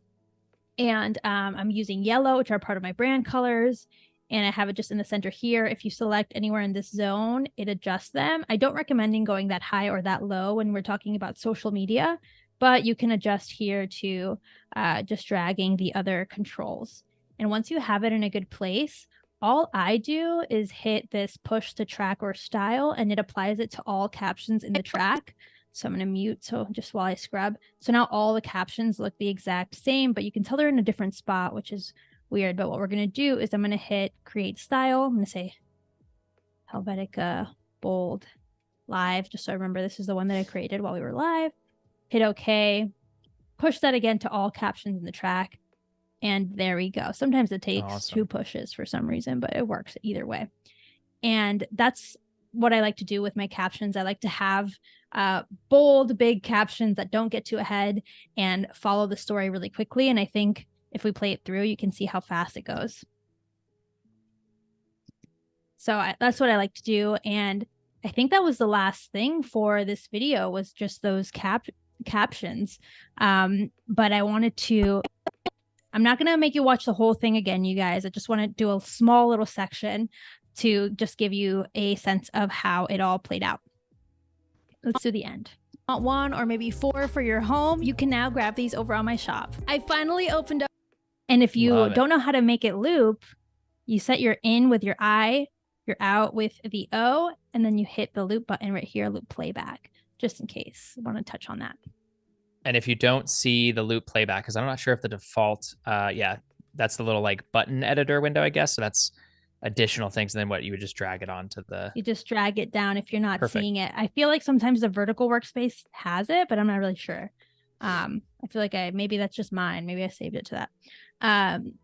And I'm using yellow, which are part of my brand colors. And I have it just in the center here. If you select anywhere in this zone, it adjusts them. I don't recommend going that high or that low when we're talking about social media, but you can adjust here to just dragging the other controls. And once you have it in a good place, all I do is hit this push to track or style, and it applies it to all captions in the track. So I'm going to mute. So just while I scrub. So now all the captions look the exact same, but you can tell they're in a different spot, which is weird. But what we're going to do is I'm going to hit create style. I'm going to say Helvetica Bold Live, just so I remember this is the one that I created while we were live. Hit OK, push that again to all captions in the track. And there we go. Sometimes it takes 2 pushes for some reason, but it works either way. And that's what I like to do with my captions. I like to have bold, big captions that don't get too ahead and follow the story really quickly. And I think if we play it through, you can see how fast it goes. So that's what I like to do. And I think that was the last thing for this video, was just those captions. But I wanted to, I'm not going to make you watch the whole thing again, you guys. I just want to do a small little section to just give you a sense of how it all played out. Let's do the end. Want 1 or maybe 4 for your home? You can now grab these over on my shop. I finally opened up. And if you don't know how to make it loop, you set your in with your I, your out with the O, and then you hit the loop button right here, loop playback, just in case. I want to touch on that. And if you don't see the loop playback, because I'm not sure if the default, that's the little like button editor window, I guess. So that's additional things. And then what you would just drag it onto the. You just drag it down if you're not seeing it. I feel like sometimes the vertical workspace has it, but I'm not really sure. I feel like maybe that's just mine. Maybe I saved it to that.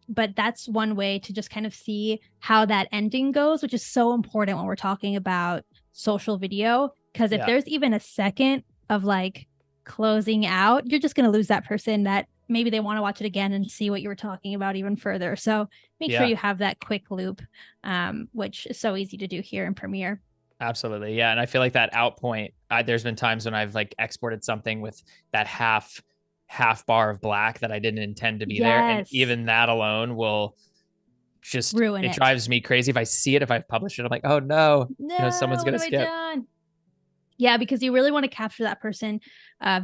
But that's one way to just kind of see how that ending goes, which is so important when we're talking about social video. Because if there's even a second of like closing out, you're just going to lose that person that maybe they want to watch it again and see what you were talking about even further. So make sure you have that quick loop, which is so easy to do here in Premiere. Absolutely. Yeah. And I feel like that out point, there's been times when I've like exported something with that half bar of black that I didn't intend to be there. And even that alone will just ruin it. It drives me crazy. If I see it, if I've published it, I'm like, oh no, someone's going to skip. Yeah, because you really want to capture that person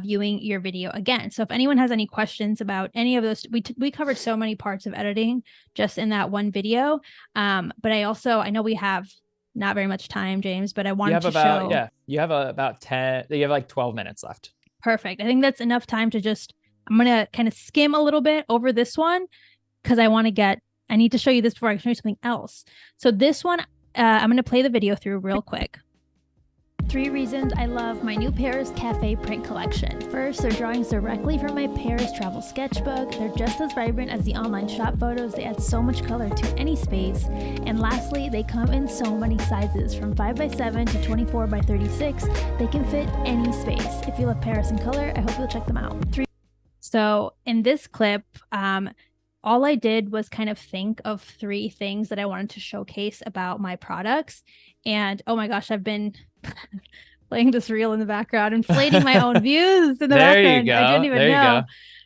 viewing your video again. So if anyone has any questions about any of those, we covered so many parts of editing just in that one video. But I know we have not very much time, James, but I wanted to show. Yeah, you have about 10, you have like 12 minutes left. Perfect. I think that's enough time to I'm going to kind of skim a little bit over this one because I need to show you this before I can show you something else. So this one, I'm going to play the video through real quick. 3 reasons I love my new Paris Cafe print collection. First, they're drawings directly from my Paris travel sketchbook. They're just as vibrant as the online shop photos. They add so much color to any space. And lastly, they come in so many sizes, from 5x7 to 24x36. They can fit any space. If you love Paris in color, I hope you'll check them out. So in this clip, all I did was kind of think of 3 things that I wanted to showcase about my products. And oh my gosh, I've been playing this reel in the background, inflating my own views in the background. You go. I didn't even know.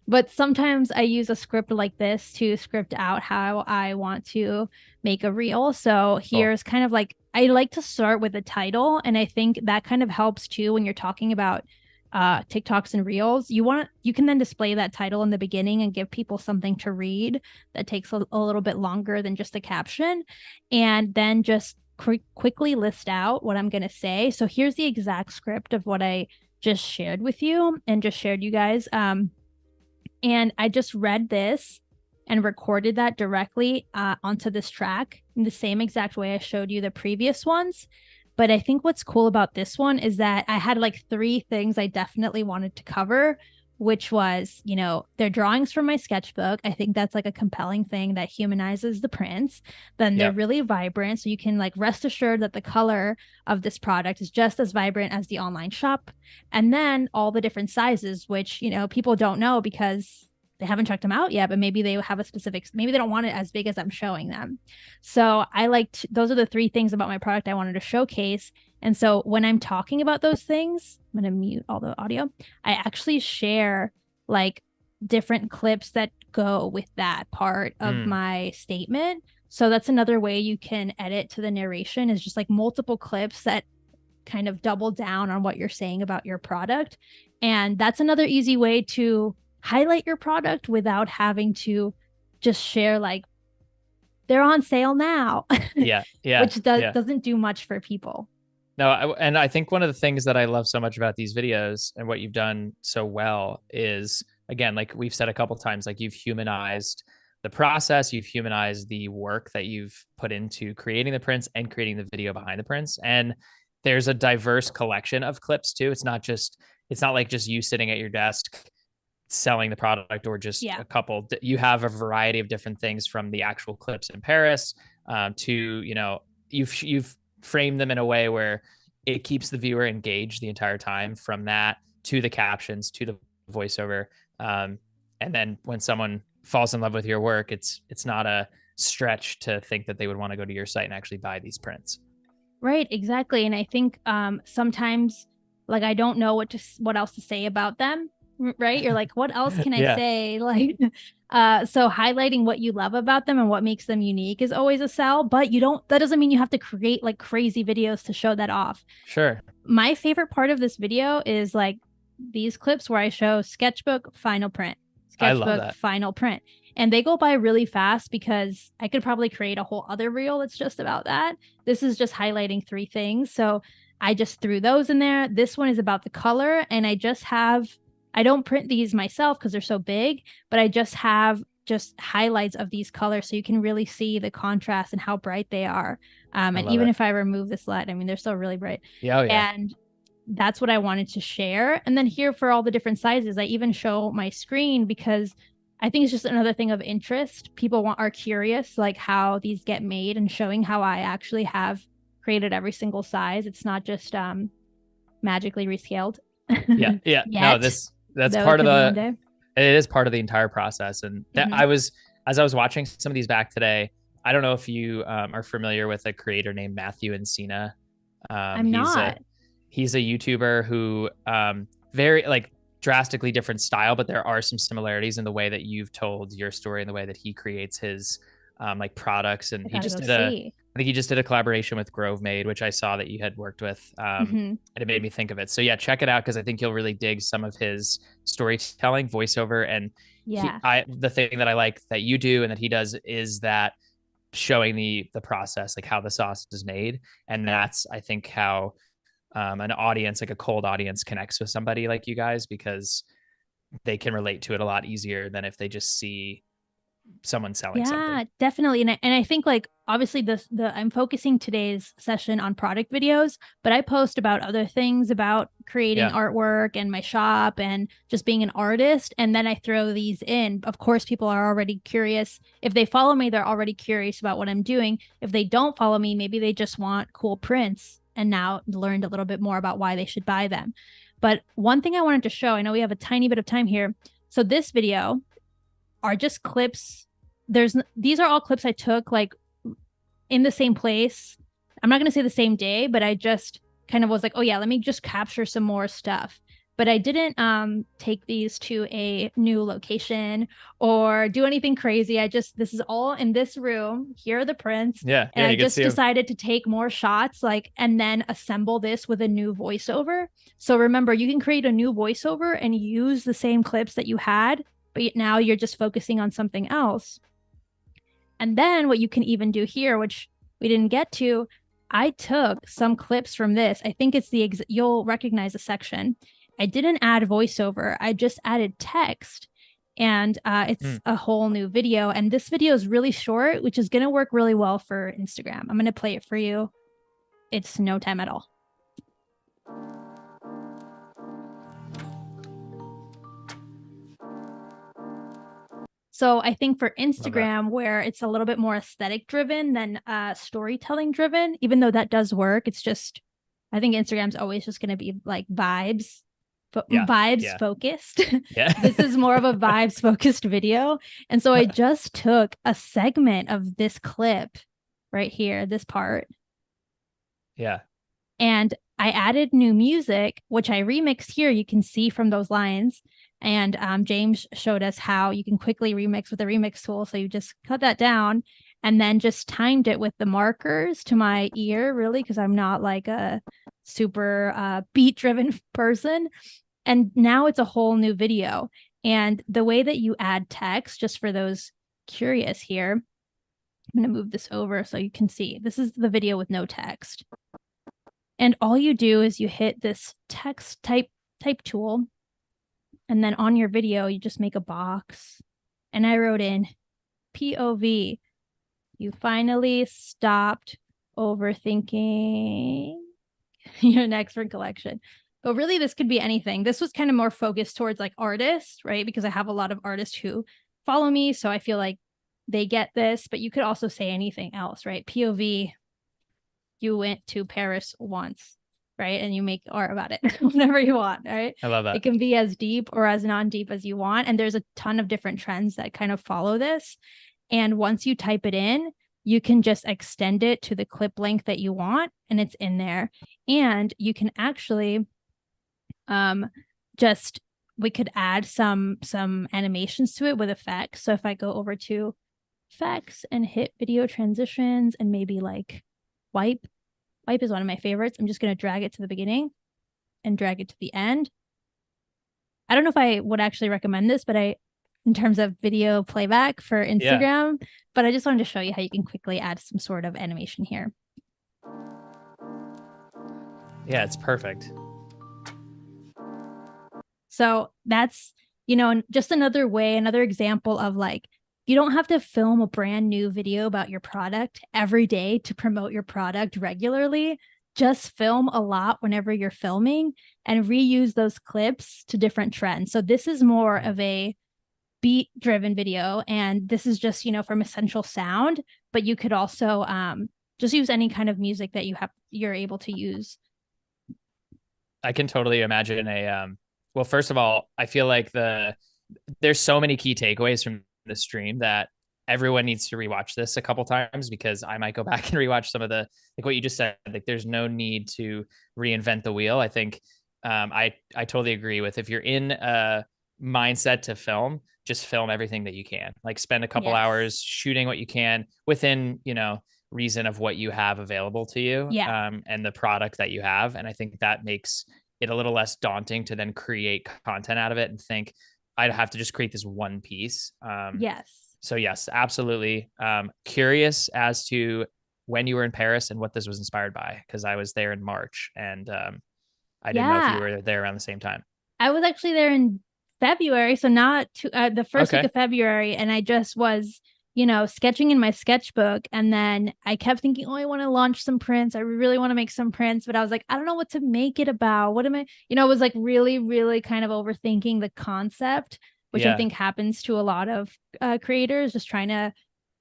But sometimes I use a script like this to script out how I want to make a reel. So here's kind of like, I like to start with a title. And I think that kind of helps too when you're talking about TikToks and reels. You can then display that title in the beginning and give people something to read that takes a little bit longer than just a caption. And then just quickly list out what I'm going to say. So here's the exact script of what I just shared with you and just shared you guys. And I just read this and recorded that directly onto this track in the same exact way I showed you the previous ones. But I think what's cool about this one is that I had like 3 things I definitely wanted to cover, which was, you know, they're drawings from my sketchbook. I think that's like a compelling thing that humanizes the prints. Then they're really vibrant. So you can like rest assured that the color of this product is just as vibrant as the online shop. And then all the different sizes, which, you know, people don't know because they haven't checked them out yet, but maybe they have a specific, maybe they don't want it as big as I'm showing them. So I liked, those are the 3 things about my product I wanted to showcase. And so when I'm talking about those things, I'm going to mute all the audio. I actually share like different clips that go with that part of my statement. So that's another way you can edit to the narration, is just like multiple clips that kind of double down on what you're saying about your product. And that's another easy way to highlight your product without having to just share like they're on sale now. Which doesn't do much for people. No, and I think one of the things that I love so much about these videos and what you've done so well is, again, like we've said a couple times, like you've humanized the process, you've humanized the work that you've put into creating the prints and creating the video behind the prints. And there's a diverse collection of clips too. It's not like just you sitting at your desk selling the product or just a couple. You have a variety of different things, from the actual clips in Paris to, you know, you've framed them in a way where it keeps the viewer engaged the entire time, from that to the captions to the voiceover. And then when someone falls in love with your work, it's not a stretch to think that they would want to go to your site and actually buy these prints. Right, exactly. And I think sometimes like I don't know what else to say about them. Right, you're like, what else can I say? Like so highlighting what you love about them and what makes them unique is always a sell, but that doesn't mean you have to create like crazy videos to show that off. Sure. My favorite part of this video is like these clips where I show sketchbook, final print, sketchbook, final print, and they go by really fast because I could probably create a whole other reel that's just about that. This is just highlighting 3 things, so I just threw those in there. This one is about the color, and I don't print these myself because they're so big, but I just have highlights of these colors so you can really see the contrast and how bright they are. And even if I remove this light, I mean, they're still really bright. And that's what I wanted to share. And then here for all the different sizes, I even show my screen because I think it's just another thing of interest. People are curious, like how these get made, and showing how I actually have created every single size. It's not just magically rescaled. No, that's part of it is part of the entire process. And that as I was watching some of these back today, I don't know if you are familiar with a creator named Matthew Encina. I'm not. He's a YouTuber who very like drastically different style, but there are some similarities in the way that you've told your story and the way that he creates his like products. And I think he just did a collaboration with Grove Made, which I saw that you had worked with. And it made me think of it. So yeah, check it out, because I think you'll really dig some of his storytelling, voiceover. And the thing that I like that you do and that he does is that showing the process, like how the sauce is made. And that's, I think, how an audience, like a cold audience, connects with somebody like you guys, because they can relate to it a lot easier than if they just see someone selling something. Yeah, definitely. And I think like obviously I'm focusing today's session on product videos, but I post about other things, about creating artwork and my shop and just being an artist. And then I throw these in. Of course, people are already curious. If they follow me, they're already curious about what I'm doing. If they don't follow me, maybe they just want cool prints and now learned a little bit more about why they should buy them. But one thing I wanted to show, I know we have a tiny bit of time here. So this video are just clips. These are all clips I took like in the same place. I'm not going to say the same day, but I just kind of was like, oh yeah, let me just capture some more stuff. But I didn't take these to a new location or do anything crazy. This is all in this room. Here are the prints. And I just decided to take more shots, and then assemble this with a new voiceover. So remember, you can create a new voiceover and use the same clips that you had, but now you're just focusing on something else. And then what you can even do here, which we didn't get to, I took some clips from this. I think it's you'll recognize the section. I didn't add voiceover. I just added text, and it's a whole new video. And this video is really short, which is going to work really well for Instagram. I'm going to play it for you. It's no time at all. So I think for Instagram, where it's a little bit more aesthetic driven than storytelling driven, even though that does work, it's just, I think Instagram's always just going to be like vibes focused. Yeah. This is more of a vibes focused video. And so I just took a segment of this clip right here, this part. Yeah. And I added new music, which I remixed here. You can see from those lines. And James showed us how you can quickly remix with the remix tool. So you just cut that down and then just timed it with the markers to my ear, really, because I'm not like a super beat driven person. And now it's a whole new video. And the way that you add text, just for those curious here, I'm going to move this over so you can see. This is the video with no text. And all you do is you hit this text type tool. And then on your video, you just make a box. And I wrote in POV. You finally stopped overthinking your next print collection. But really, this could be anything. This was kind of more focused towards like artists, right? Because I have a lot of artists who follow me. So I feel like they get this. But you could also say anything else, right? POV, you went to Paris once. Right. And you make art about it whenever you want. Right. I love that. It can be as deep or as non-deep as you want. And there's a ton of different trends that kind of follow this. And once you type it in, you can just extend it to the clip length that you want. And it's in there. And you can actually we could add some animations to it with effects. So if I go over to effects and hit video transitions and maybe like wipe is one of my favorites. I'm just going to drag it to the beginning and drag it to the end. I don't know if I would actually recommend this, but in terms of video playback for Instagram, but I just wanted to show you how you can quickly add some sort of animation here. Yeah, it's perfect. So that's, just another way, another example of like, you don't have to film a brand new video about your product every day to promote your product regularly. Just film a lot whenever you're filming and reuse those clips to different trends. So this is more of a beat driven video. And this is just, from Essential Sound, but you could also just use any kind of music that you're able to use. I can totally imagine well, first of all, I feel like there's so many key takeaways from the stream that everyone needs to rewatch this a couple times, because I might go back and rewatch some of like what you just said. Like, there's no need to reinvent the wheel. I think I totally agree with, if you're in a mindset to film, just film everything that you can. Like, spend a couple hours shooting what you can within, reason of what you have available to you, and the product that you have. And I think that makes it a little less daunting to then create content out of it and think, I'd have to just create this one piece. So yes, absolutely. Curious as to when you were in Paris and what this was inspired by, because I was there in March, and I didn't know if you were there around the same time. I was actually there in February, so not the first week of February, and I just was, sketching in my sketchbook, and then I kept thinking, I want to launch some prints. I really want to make some prints, but I was like, I don't know what to make it about. What am I, it was like really, really kind of overthinking the concept, which I think happens to a lot of creators, just trying to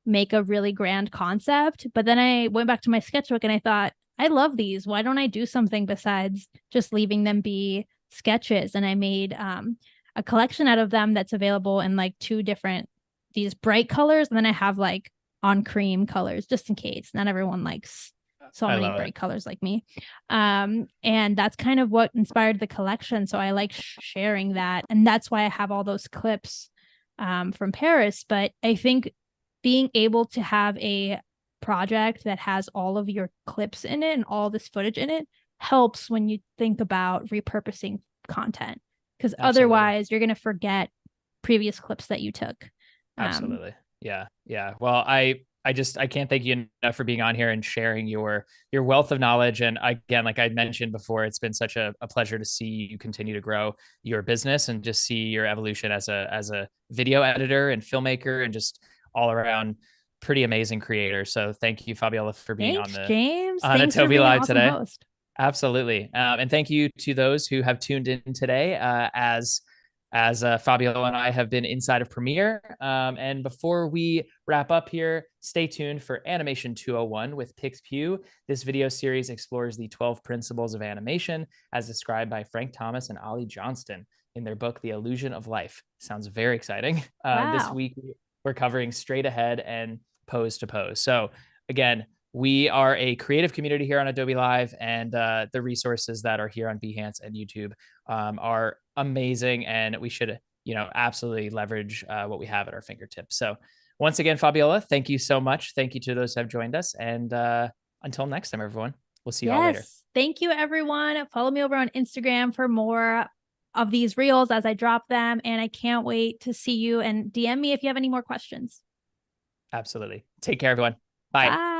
make a really grand concept. But then I went back to my sketchbook and I thought, I love these. Why don't I do something besides just leaving them be sketches? And I made a collection out of them that's available in like two different, these bright colors, and then I have like on cream colors, just in case not everyone likes so many bright colors like me. And that's kind of what inspired the collection. So I like sharing that, and that's why I have all those clips from Paris. But I think being able to have a project that has all of your clips in it and all this footage in it helps when you think about repurposing content, because otherwise you're going to forget previous clips that you took. Absolutely. Yeah. Well, I I can't thank you enough for being on here and sharing your wealth of knowledge. And again, like I mentioned before, it's been such a pleasure to see you continue to grow your business and just see your evolution as a video editor and filmmaker and just all around pretty amazing creator. So thank you, Fabiola, for being Thanks, James. on Thanks for Adobe being an Live awesome today. host. Absolutely. And thank you to those who have tuned in today as Fabiola and I have been inside of Premiere. And before we wrap up here, stay tuned for Animation 201 with PixPew. This video series explores the 12 principles of animation as described by Frank Thomas and Ollie Johnston in their book, The Illusion of Life. Sounds very exciting. This Wow. week, we're covering straight ahead and pose to pose. So again, we are a creative community here on Adobe Live, and the resources that are here on Behance and YouTube are amazing, and we should, absolutely leverage what we have at our fingertips. So, once again, Fabiola, thank you so much. Thank you to those who have joined us, and until next time, everyone, we'll see you all later. Yes. Thank you, everyone. Follow me over on Instagram for more of these reels as I drop them, and I can't wait to see you. And DM me if you have any more questions. Absolutely. Take care, everyone. Bye. Bye.